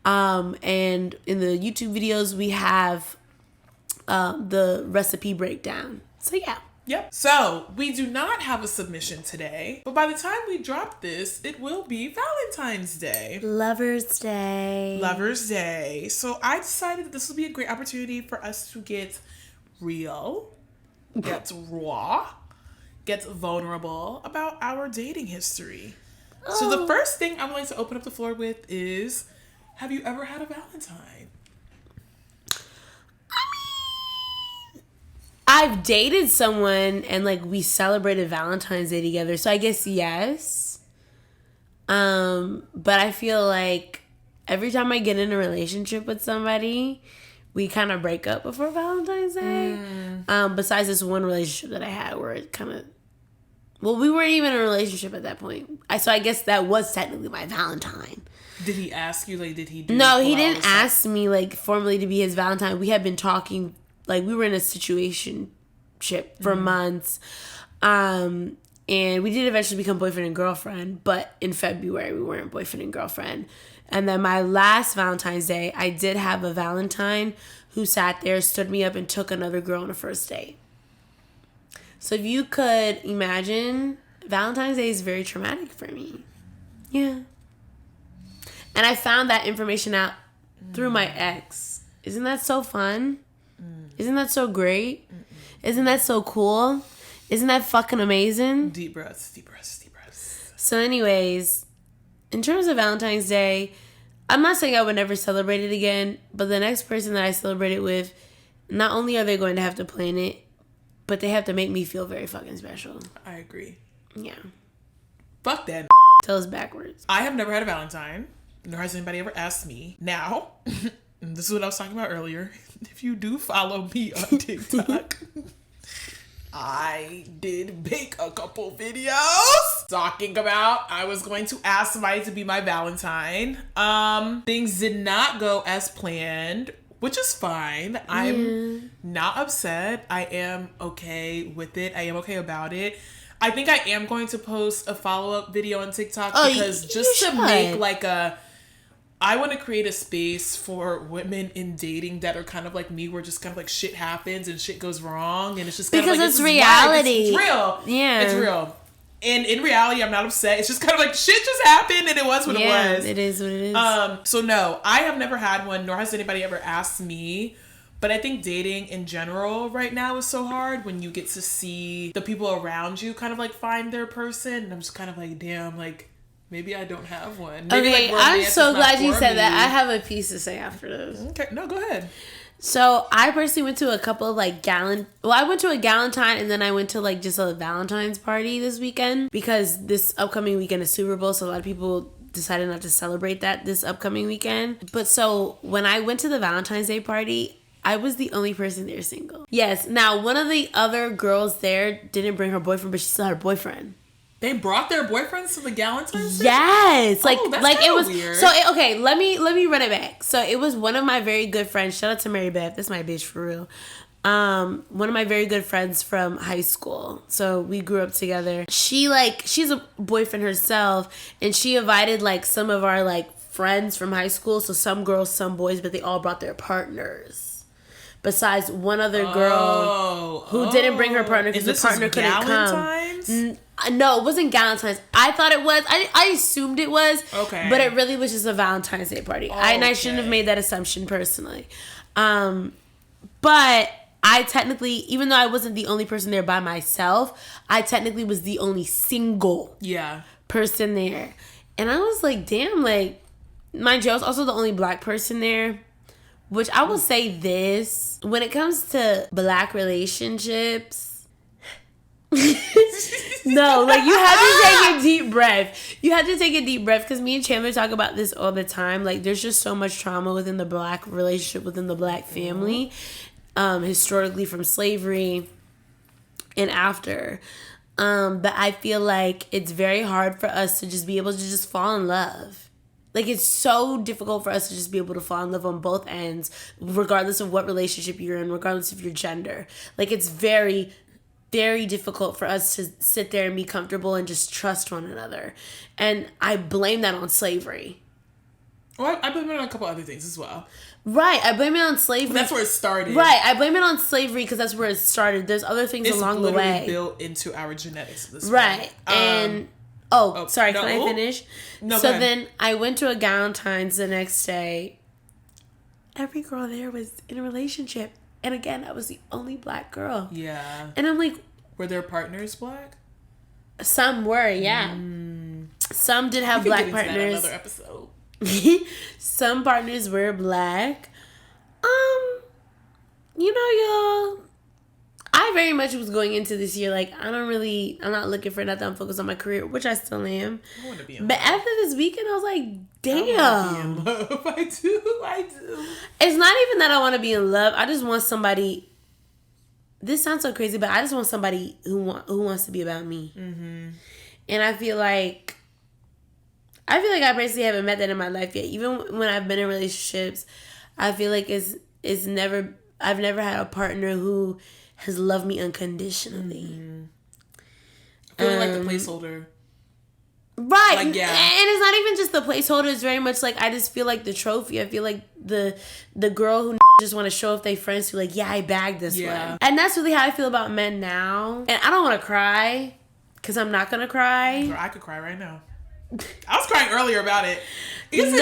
Speaker 1: And in the YouTube videos, we have the recipe breakdown. So yeah.
Speaker 2: Yep. So we do not have a submission today, but by the time we drop this, it will be Valentine's Day.
Speaker 1: Lovers Day.
Speaker 2: Lovers Day. So I decided that this will be a great opportunity for us to get real, get raw, get vulnerable about our dating history. Oh. So the first thing I would like to open up the floor with is, have you ever had a Valentine?
Speaker 1: I've dated someone and like we celebrated Valentine's Day together, so I guess yes. But I feel like every time I get in a relationship with somebody, we kind of break up before Valentine's Day. Besides this one relationship that I had where it kind of, well, we weren't even in a relationship at that point. So I guess that was technically my Valentine.
Speaker 2: Did he ask you, like, did he do?
Speaker 1: No, he didn't ask me like formally to be his Valentine. We had been talking. Like, we were in a situationship for months. And we did eventually become boyfriend and girlfriend. But in February, we weren't boyfriend and girlfriend. And then my last Valentine's Day, I did have a Valentine who sat there, stood me up, and took another girl on a first date. So if you could imagine, Valentine's Day is very traumatic for me. Yeah. And I found that information out through my ex. Isn't that so fun? Isn't that so great? Isn't that so cool? Isn't that fucking amazing?
Speaker 2: Deep breaths, deep breaths, deep breaths.
Speaker 1: So anyways, in terms of Valentine's Day, I'm not saying I would never celebrate it again, but the next person that I celebrate it with, not only are they going to have to plan it, but they have to make me feel very fucking special.
Speaker 2: I agree.
Speaker 1: Yeah.
Speaker 2: Fuck that.
Speaker 1: Tell us backwards.
Speaker 2: I have never had a Valentine, nor has anybody ever asked me. Now, this is what I was talking about earlier. If you do follow me on TikTok, I did make a couple videos talking about I was going to ask somebody to be my Valentine. Things did not go as planned, which is fine. I'm not upset. I am okay with it. I am okay about it. I think I am going to post a follow-up video on TikTok because just to make like I want to create a space for women in dating that are kind of like me, where just kind of like shit happens and shit goes wrong, and it's just kind
Speaker 1: because
Speaker 2: of like,
Speaker 1: it's reality.
Speaker 2: It's real.
Speaker 1: Yeah,
Speaker 2: it's real. And in reality, I'm not upset. It's just kind of like shit just happened, and it was what it was.
Speaker 1: It is what it is.
Speaker 2: So no, I have never had one, nor has anybody ever asked me. But I think dating in general right now is so hard when you get to see the people around you kind of like find their person, and I'm just kind of like, damn, like, maybe I don't have one. Maybe,
Speaker 1: okay,
Speaker 2: like,
Speaker 1: I'm so glad you said
Speaker 2: me.
Speaker 1: that. I have a piece to say after this.
Speaker 2: Okay, no, go ahead.
Speaker 1: So I personally went to a couple of like I went to a Galentine, and then I went to like just a Valentine's party this weekend because this upcoming weekend is Super Bowl, so a lot of people decided not to celebrate that this upcoming weekend. But so when I went to the Valentine's Day party, I was the only person there single. Yes. Now, one of the other girls there didn't bring her boyfriend, but she still had a boyfriend.
Speaker 2: They brought their boyfriends to the Galentine's Day?
Speaker 1: Yes. Like,
Speaker 2: that's
Speaker 1: like it was
Speaker 2: weird.
Speaker 1: So okay, let me run it back. So it was one of my very good friends. Shout out to Mary Beth. That's my bitch for real. One of my very good friends from high school. So we grew up together. She's a boyfriend herself, and she invited like some of our like friends from high school. So some girls, some boys, but they all brought their partners. Besides one other girl who didn't bring her partner because the partner couldn't come. No, it wasn't Galentine's. I thought it was. I assumed it was.
Speaker 2: Okay.
Speaker 1: But it really was just a Valentine's Day party.
Speaker 2: Okay.
Speaker 1: And I shouldn't have made that assumption personally. But I technically, even though I wasn't the only person there by myself, I technically was the only single person there. And I was like, damn, like, mind you, I was also the only black person there. Which I will say this, when it comes to black relationships, no, like you have to take a deep breath. You have to take a deep breath because me and Chandler talk about this all the time. Like there's just so much trauma within the black relationship, within the black family, historically from slavery and after. That I feel like it's very hard for us to just be able to just fall in love. Like, it's so difficult for us to just be able to fall in love on both ends, regardless of what relationship you're in, regardless of your gender. Like, it's very, very difficult for us to sit there and be comfortable and just trust one another. And I blame that on slavery.
Speaker 2: Well, I blame it on a couple other things as well.
Speaker 1: Right, I blame it on slavery.
Speaker 2: That's where it started.
Speaker 1: Right, I blame it on slavery because that's where it started. There's other things along the way.
Speaker 2: It's literally built into our genetics at this point.
Speaker 1: Right, and... sorry, can I finish?
Speaker 2: No,
Speaker 1: so then I went to a Valentine's the next day. Every girl there was in a relationship. And again, I was the only black girl.
Speaker 2: Yeah.
Speaker 1: And I'm like...
Speaker 2: Were their partners black?
Speaker 1: Some were, yeah. Some did have black partners.
Speaker 2: Another episode.
Speaker 1: Some partners were black. You know, y'all, I very much was going into this year like, I'm not looking for nothing. I'm focused on my career, which I still am.
Speaker 2: I want to be in
Speaker 1: But
Speaker 2: love.
Speaker 1: after this weekend, I was like, damn.
Speaker 2: I want to be in love. I do.
Speaker 1: It's not even that I want to be in love. I just want somebody. This sounds so crazy, but I just want somebody who wants to be about me. Mm-hmm. And I feel like I basically haven't met that in my life yet. Even when I've been in relationships, I feel like I've never had a partner who has loved me unconditionally.
Speaker 2: Mm-hmm. I feel like the placeholder.
Speaker 1: Right.
Speaker 2: Like, yeah.
Speaker 1: And it's not even just the placeholder. It's very much like, I just feel like the trophy. I feel like the girl who just want to show off their friends who like, yeah, I bagged this one. And that's really how I feel about men now. And I don't want to cry because I'm not going to cry.
Speaker 2: Girl, I could cry right now. I was crying earlier about it.
Speaker 1: Because it's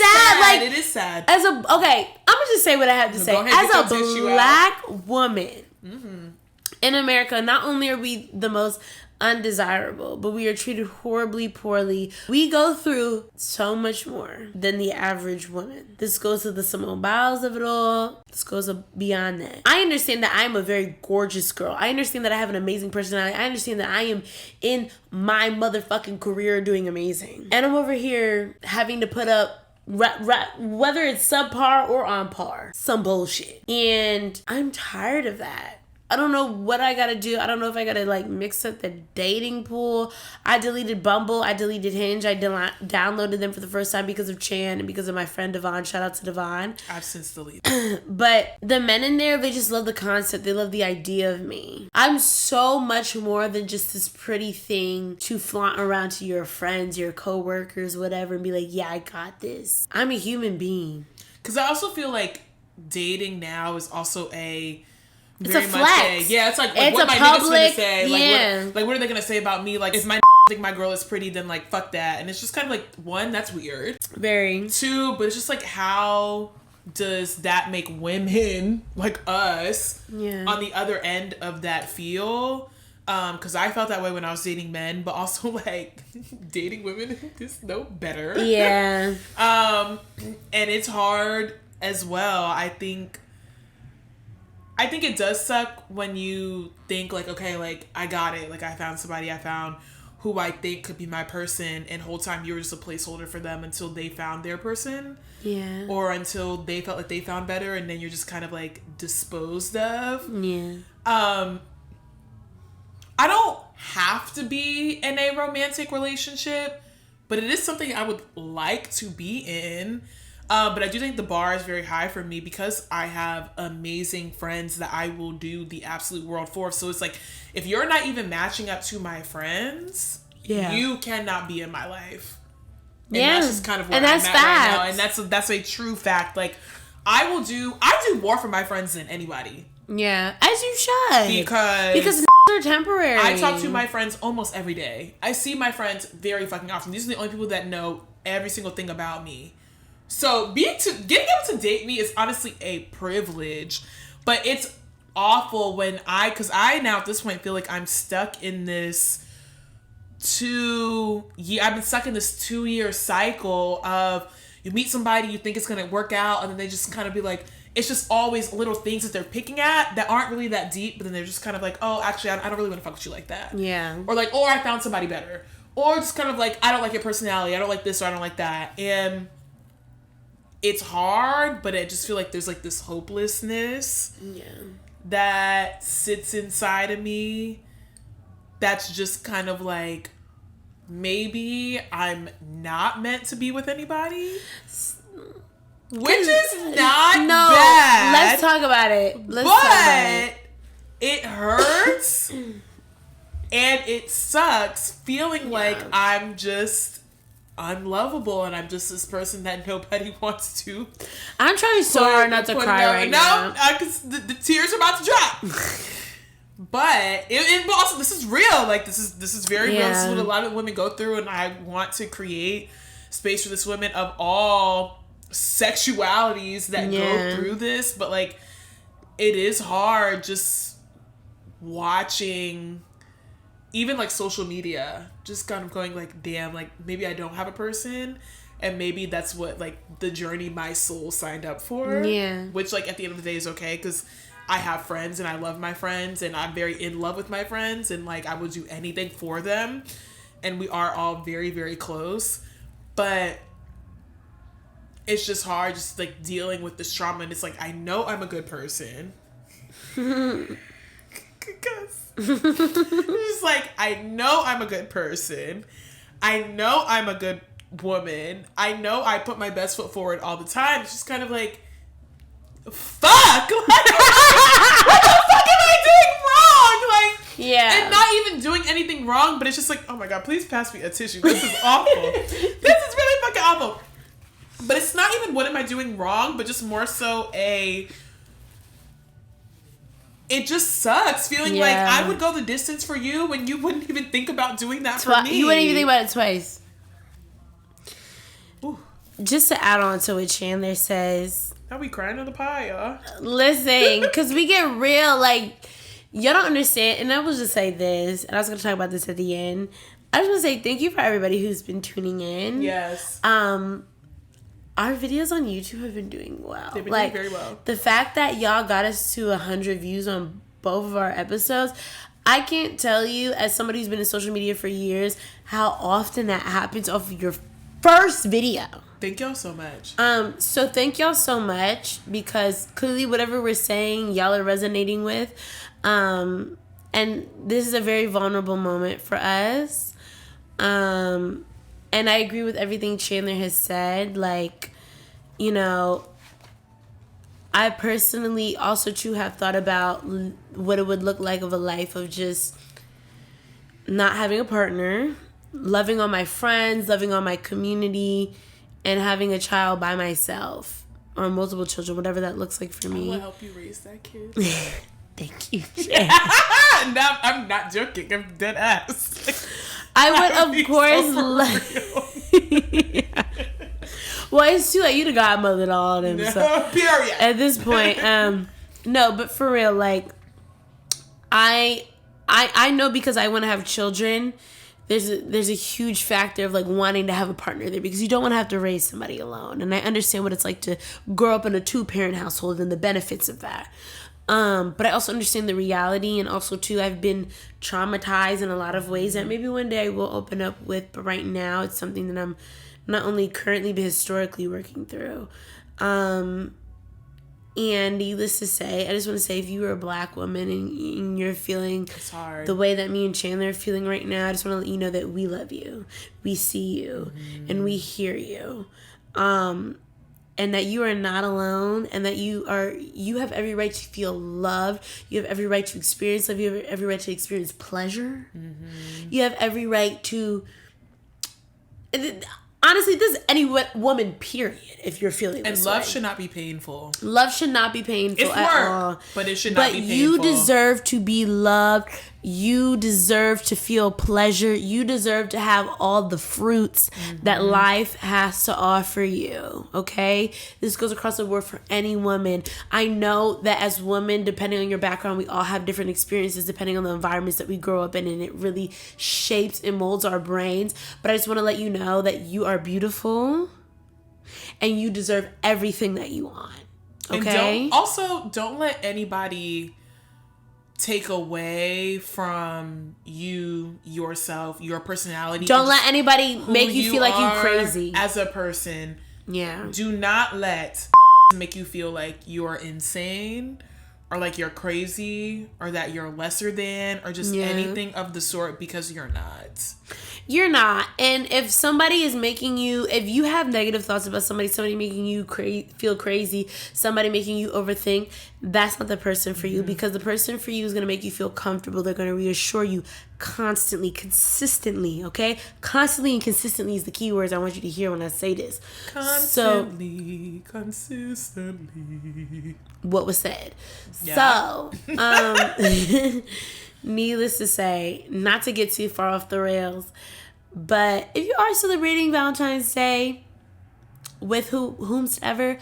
Speaker 1: sad. Like,
Speaker 2: it is sad.
Speaker 1: I'm gonna just say what I have to say.
Speaker 2: Ahead,
Speaker 1: as a black woman in America, not only are we the most undesirable, but we are treated horribly poorly. We go through so much more than the average woman. This goes to the Simone Biles of it all. This goes beyond that. I understand that I'm a very gorgeous girl. I understand that I have an amazing personality. I understand that I am in my motherfucking career doing amazing. And I'm over here having to put up whether it's subpar or on par, some bullshit. And I'm tired of that. I don't know what I gotta do. I don't know if I gotta like mix up the dating pool. I deleted Bumble. I deleted Hinge. I downloaded them for the first time because of Chan and because of my friend Devon. Shout out to Devon.
Speaker 2: I've since deleted.
Speaker 1: But the men in there, they just love the concept. They love the idea of me. I'm so much more than just this pretty thing to flaunt around to your friends, your coworkers, whatever, and be like, yeah, I got this. I'm a human being.
Speaker 2: Because I also feel like dating now is also
Speaker 1: it's a flex.
Speaker 2: It's like
Speaker 1: it's
Speaker 2: what my
Speaker 1: public,
Speaker 2: niggas gonna say.
Speaker 1: Yeah.
Speaker 2: What are they gonna say about me? Like, if my think my girl is pretty, then like fuck that. And it's just kind of like, one, that's weird.
Speaker 1: Very.
Speaker 2: Two, but it's just like, how does that make women like us on the other end of that feel? Because I felt that way when I was dating men, but also like dating women is no better.
Speaker 1: Yeah.
Speaker 2: And it's hard as well. I think it does suck when you think like, okay, like I got it. Like I found somebody who I think could be my person, and whole time you were just a placeholder for them until they found their person.
Speaker 1: Yeah.
Speaker 2: Or until they felt like they found better, and then you're just kind of like disposed of.
Speaker 1: Yeah.
Speaker 2: I don't have to be in a romantic relationship, but it is something I would like to be in. But I do think the bar is very high for me because I have amazing friends that I will do the absolute world for. So it's like, if you're not even matching up to my friends, you cannot be in my life. And that's just kind of where I'm at right now. And that's a true fact. Like, I do more for my friends than anybody.
Speaker 1: Yeah, as you should. Because are temporary.
Speaker 2: I talk to my friends almost every day. I see my friends very fucking often. These are the only people that know every single thing about me. So getting able to date me is honestly a privilege, but it's awful because I now at this point feel like I'm stuck in this 2-year cycle of you meet somebody, you think it's going to work out, and then they just kind of be like, it's just always little things that they're picking at that aren't really that deep, but then they're just kind of like, oh, actually, I don't really want to fuck with you like that.
Speaker 1: Yeah.
Speaker 2: Or like, I found somebody better. Or just kind of like, I don't like your personality, I don't like this or I don't like that. And it's hard, but I just feel like there's like this hopelessness that sits inside of me that's just kind of like, maybe I'm not meant to be with anybody. Which is not bad.
Speaker 1: Let's talk about it.
Speaker 2: But it hurts and it sucks feeling like I'm just unlovable and I'm just this person that nobody wants to.
Speaker 1: I'm trying so hard not to cry right now.
Speaker 2: No, the tears are about to drop. But it also, this is real. Like, this is very real. This is what a lot of women go through, and I want to create space for this women of all sexualities that go through this. But, like, it is hard just watching even, like, social media, just kind of going, like, damn, like, maybe I don't have a person, and maybe that's what, like, the journey my soul signed up for. Yeah. Which, like, at the end of the day is okay, because I have friends, and I love my friends, and I'm very in love with my friends, and, like, I would do anything for them, and we are all very, very close, but it's just hard, just, like, dealing with this trauma, and it's like, I know I'm a good person. Because it's like, I know I'm a good person. I know I'm a good woman. I know I put my best foot forward all the time. It's just kind of like, fuck! Like, what the fuck am I doing wrong? Like, yeah. And not even doing anything wrong, but it's just like, oh my God, please pass me a tissue. This is awful. This is really fucking awful. But it's not even what am I doing wrong, but just more so it just sucks feeling like I would go the distance for you when you wouldn't even think about doing that for me.
Speaker 1: You wouldn't even think about it twice. Ooh. Just to add on to what Chandler says.
Speaker 2: Now we crying on the pie, y'all.
Speaker 1: Listen, because we get real, like, y'all don't understand. And I will just say this, and I was going to talk about this at the end. I just want to say thank you for everybody who's been tuning in. Yes. Our videos on YouTube have been doing well.
Speaker 2: They've been doing very well.
Speaker 1: The fact that y'all got us to 100 views on both of our episodes, I can't tell you, as somebody who's been in social media for years, how often that happens off of your first video.
Speaker 2: Thank y'all so much.
Speaker 1: So thank y'all so much, because clearly whatever we're saying, y'all are resonating with. And this is a very vulnerable moment for us. And I agree with everything Chandler has said. Like, you know, I personally also too have thought about what it would look like of a life of just not having a partner, loving on my friends, loving on my community, and having a child by myself, or multiple children, whatever that looks like for me.
Speaker 2: I will help you raise that kid.
Speaker 1: Thank you.
Speaker 2: No, I'm not joking. I'm dead ass.
Speaker 1: I would, of course, yeah. Well, it's too late. You the godmother to all of them.
Speaker 2: No,
Speaker 1: so.
Speaker 2: Period.
Speaker 1: At this point, no, but for real, like, I know, because I want to have children. There's a huge factor of, like, wanting to have a partner there, because you don't want to have to raise somebody alone. And I understand what it's like to grow up in a 2-parent household and the benefits of that. But I also understand the reality, and also too, I've been traumatized in a lot of ways that maybe one day I will open up with, but right now it's something that I'm not only currently but historically working through. And needless to say, I just want to say, if you are a Black woman and you're feeling the way that me and Chandler are feeling right now, I just want to let you know that we love you, we see you, and we hear you. And that you are not alone, and that you have every right to feel loved. You have every right to experience love. You have every right to experience pleasure. Mm-hmm. You have every right to... Honestly, this is any woman, period, if you're feeling this
Speaker 2: And love
Speaker 1: way.
Speaker 2: should not be painful.
Speaker 1: Love should not be painful at all.
Speaker 2: But it should not be painful.
Speaker 1: But you deserve to be loved. You deserve to feel pleasure. You deserve to have all the fruits that life has to offer you, okay? This goes across the board for any woman. I know that as women, depending on your background, we all have different experiences depending on the environments that we grow up in, and it really shapes and molds our brains. But I just want to let you know that you are beautiful, and you deserve everything that you want, okay?
Speaker 2: And don't let anybody take away from you, yourself, your personality.
Speaker 1: Don't let anybody make you feel like you're crazy
Speaker 2: as a person.
Speaker 1: Yeah.
Speaker 2: Do not let make you feel like you're insane, or like you're crazy, or that you're lesser than, or just anything of the sort, because you're not.
Speaker 1: You're not. And if somebody is making you, if you have negative thoughts about somebody making you feel crazy, somebody making you overthink, that's not the person for you, because the person for you is going to make you feel comfortable. They're going to reassure you constantly, consistently, okay? Constantly and consistently is the key words I want you to hear when I say this.
Speaker 2: Consistently.
Speaker 1: What was said.
Speaker 2: Yeah.
Speaker 1: So, needless to say, not to get too far off the rails, but if you are celebrating Valentine's Day with whomsoever,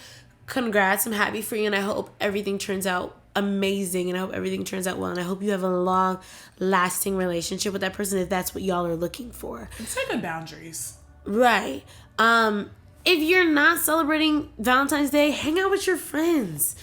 Speaker 1: congrats. I'm happy for you, and I hope everything turns out amazing, and I hope everything turns out well, and I hope you have a long lasting relationship with that person if that's what y'all are looking for.
Speaker 2: And set good boundaries.
Speaker 1: Right. If you're not celebrating Valentine's Day, hang out with your friends.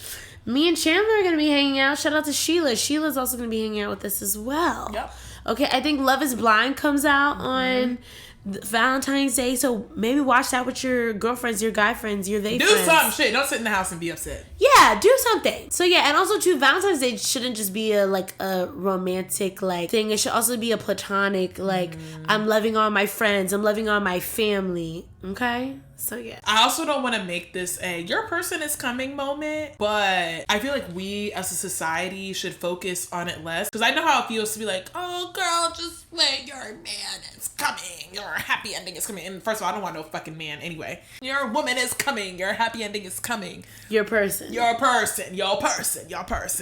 Speaker 1: Me and Chandler are going to be hanging out. Shout out to Sheila. Sheila's also going to be hanging out with us as well.
Speaker 2: Yep.
Speaker 1: Okay, I think Love is Blind comes out on Valentine's Day, so maybe watch that with your girlfriends, your guy friends, your they friends.
Speaker 2: Do something, shit. Don't sit in the house and be upset.
Speaker 1: Yeah, do something. So yeah, and also too, Valentine's Day shouldn't just be a romantic thing. It should also be a platonic I'm loving on my friends, I'm loving on my family. Okay? So yeah.
Speaker 2: I also don't want to make this a your person is coming moment, but I feel like we as a society should focus on it less, because I know how it feels to be like, oh girl, just wait, your man is coming, your happy ending is coming. And first of all, I don't want no fucking man anyway. Your woman is coming, your happy ending is coming.
Speaker 1: Your person.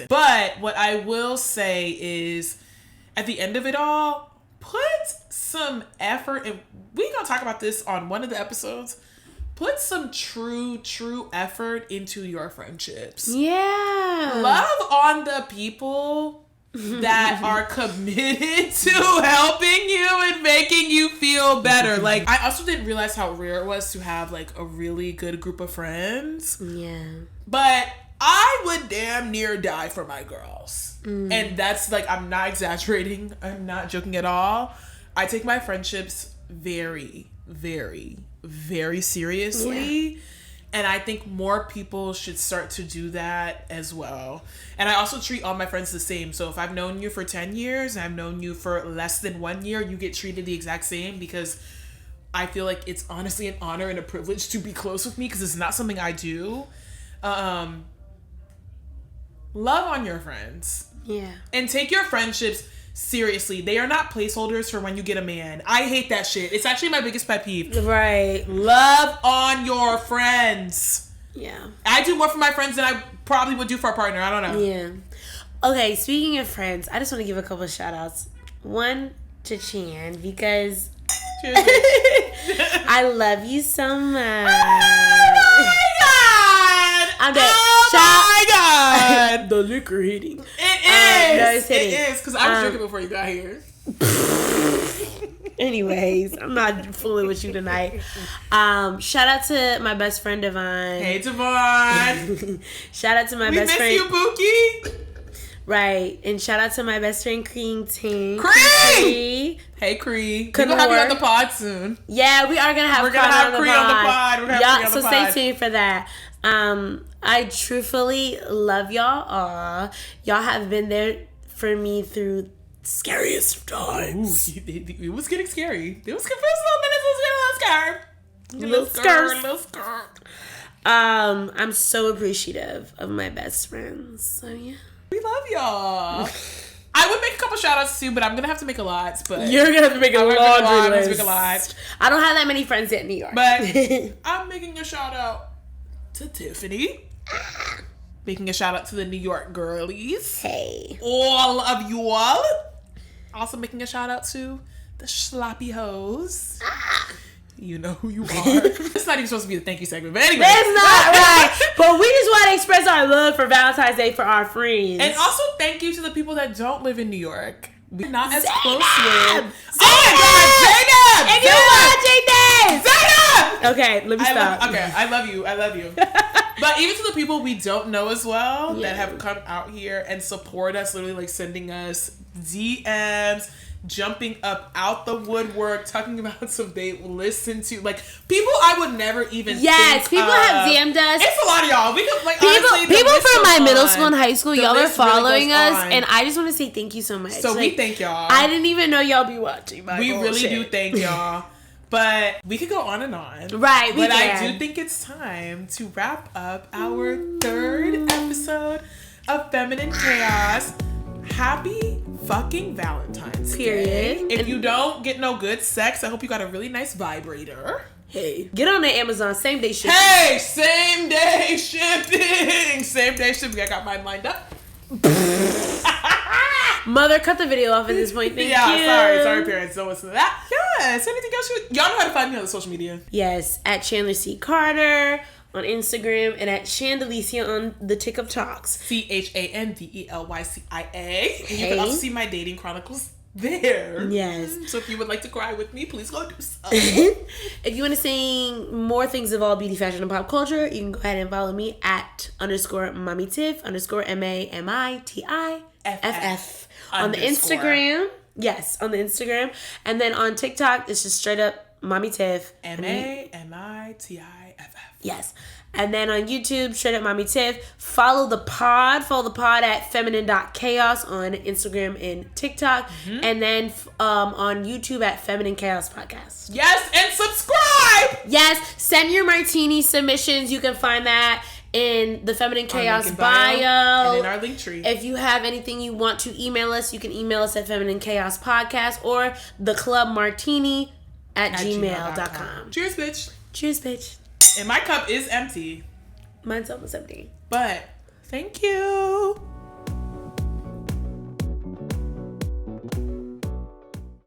Speaker 2: But what I will say is, at the end of it all, put some effort, and we're gonna talk about this on one of the episodes. Put some true effort into your friendships.
Speaker 1: Yeah.
Speaker 2: Love on the people that are committed to helping you and making you feel better. Like, I also didn't realize how rare it was to have a really good group of friends.
Speaker 1: Yeah.
Speaker 2: But I would damn near die for my girls. And that's I'm not exaggerating. I'm not joking at all. I take my friendships very, very, very seriously. Yeah. And I think more people should start to do that as well. And I also treat all my friends the same. So if I've known you for 10 years and I've known you for less than 1 year, you get treated the exact same, because I feel like it's honestly an honor and a privilege to be close with me, because it's not something I do. Love on your friends.
Speaker 1: Yeah. And
Speaker 2: take your friendships seriously. They are not placeholders for when you get a man. I hate that shit. It's actually my biggest pet peeve.
Speaker 1: Right.
Speaker 2: Love on your friends.
Speaker 1: Yeah.
Speaker 2: I do more for my friends than I probably would do for a partner. I don't know.
Speaker 1: Yeah. Okay, speaking of friends, I just want to give a couple of shout outs. One to Chan, because I love you so much.
Speaker 2: Oh my God!
Speaker 1: I'm dead.
Speaker 2: Oh my God!
Speaker 1: The liquor hitting.
Speaker 2: It is. It is, because I was drinking before you got here.
Speaker 1: Anyways, I'm not fooling with you tonight. Shout out to my best friend Devon.
Speaker 2: Hey Devon.
Speaker 1: Shout out to my best friend.
Speaker 2: We miss you, Bookie.
Speaker 1: Right, and shout out to my best friend Cream Ting.
Speaker 2: Cree. Hey Cree. We're gonna have you on the pod soon.
Speaker 1: Yeah, we are gonna have.
Speaker 2: We're gonna have Cree on the pod. We're gonna have Cree on the pod.
Speaker 1: So stay tuned for that. I truthfully love y'all all. Y'all have been there for me through scariest of times.
Speaker 2: Ooh, it was getting scary. It was for a little minute. Little scary.
Speaker 1: I'm so appreciative of my best friends. So yeah,
Speaker 2: we love y'all. I would make a couple shout outs too, but I'm gonna have to make a lot. But
Speaker 1: you're gonna have to make a laundry list.
Speaker 2: Make a lot.
Speaker 1: I don't have that many friends in New York,
Speaker 2: but I'm making a shout out to Tiffany. Making a shout out to the New York girlies.
Speaker 1: Hey.
Speaker 2: All of you all. Also making a shout out to the sloppy hoes. You know who you are. It's not even supposed to be the thank you segment, but anyway.
Speaker 1: It's not right. But we just want to express our love for Valentine's Day for our friends.
Speaker 2: And also thank you to the people that don't live in New York. We're not as
Speaker 1: Zainab!
Speaker 2: close with.
Speaker 1: Zainab! If you're watching this!
Speaker 2: Zainab!
Speaker 1: Okay, let me stop.
Speaker 2: I love you. But even to the people we don't know as well, that have come out here and support us, literally sending us DMs, jumping up out the woodwork, talking about some they listen to. Like, people I would never even think
Speaker 1: people have DM'd us.
Speaker 2: It's a lot of y'all. We could, like,
Speaker 1: people from my middle school and high school, y'all are following
Speaker 2: really
Speaker 1: us, and I just want to say thank you so much.
Speaker 2: So we thank y'all.
Speaker 1: I didn't even know y'all be watching my
Speaker 2: We
Speaker 1: bullshit.
Speaker 2: really do thank y'all. But we could go on and on.
Speaker 1: Right,
Speaker 2: But I do think it's time to wrap up our third episode of Feminine Chaos. Happy fucking Valentine's Day. If you don't get no good sex, I hope you got a really nice vibrator.
Speaker 1: Hey, get on the Amazon same day shipping.
Speaker 2: Hey, same day shipping. Same day shipping. I got mine lined up.
Speaker 1: Mother, cut the video off at this point. Thank you.
Speaker 2: Sorry, parents. Don't listen to that. Yes. Anything else? Y'all know how to find me on the social media.
Speaker 1: Yes, at Chandler C. Carter on Instagram and at Chandelicia on the TikToks.
Speaker 2: CHANDELYCIA. And you can also see my dating chronicles there.
Speaker 1: Yes.
Speaker 2: So if you would like to cry with me, please go do so.
Speaker 1: If you want to sing more things of all beauty, fashion, and pop culture, you can go ahead and follow me at _MommyTiff _MAMITIFF on the Instagram. Yes, on the Instagram. And then on TikTok, it's just straight up Mommy Tiff.
Speaker 2: MAMITIFF.
Speaker 1: Yes. And then on YouTube, straight up Mommy Tiff. Follow the pod at feminine.chaos on Instagram and TikTok. Mm-hmm. And then on YouTube at Feminine Chaos Podcast.
Speaker 2: Yes, and subscribe!
Speaker 1: Yes, send your martini submissions. You can find that in the Feminine Chaos bio.
Speaker 2: And in our link tree.
Speaker 1: If you have anything you want to email us, you can email us at Feminine Chaos Podcast or theclubmartini@gmail.com.
Speaker 2: Cheers, bitch.
Speaker 1: Cheers, bitch.
Speaker 2: And my cup is empty.
Speaker 1: Mine's almost empty.
Speaker 2: But thank you.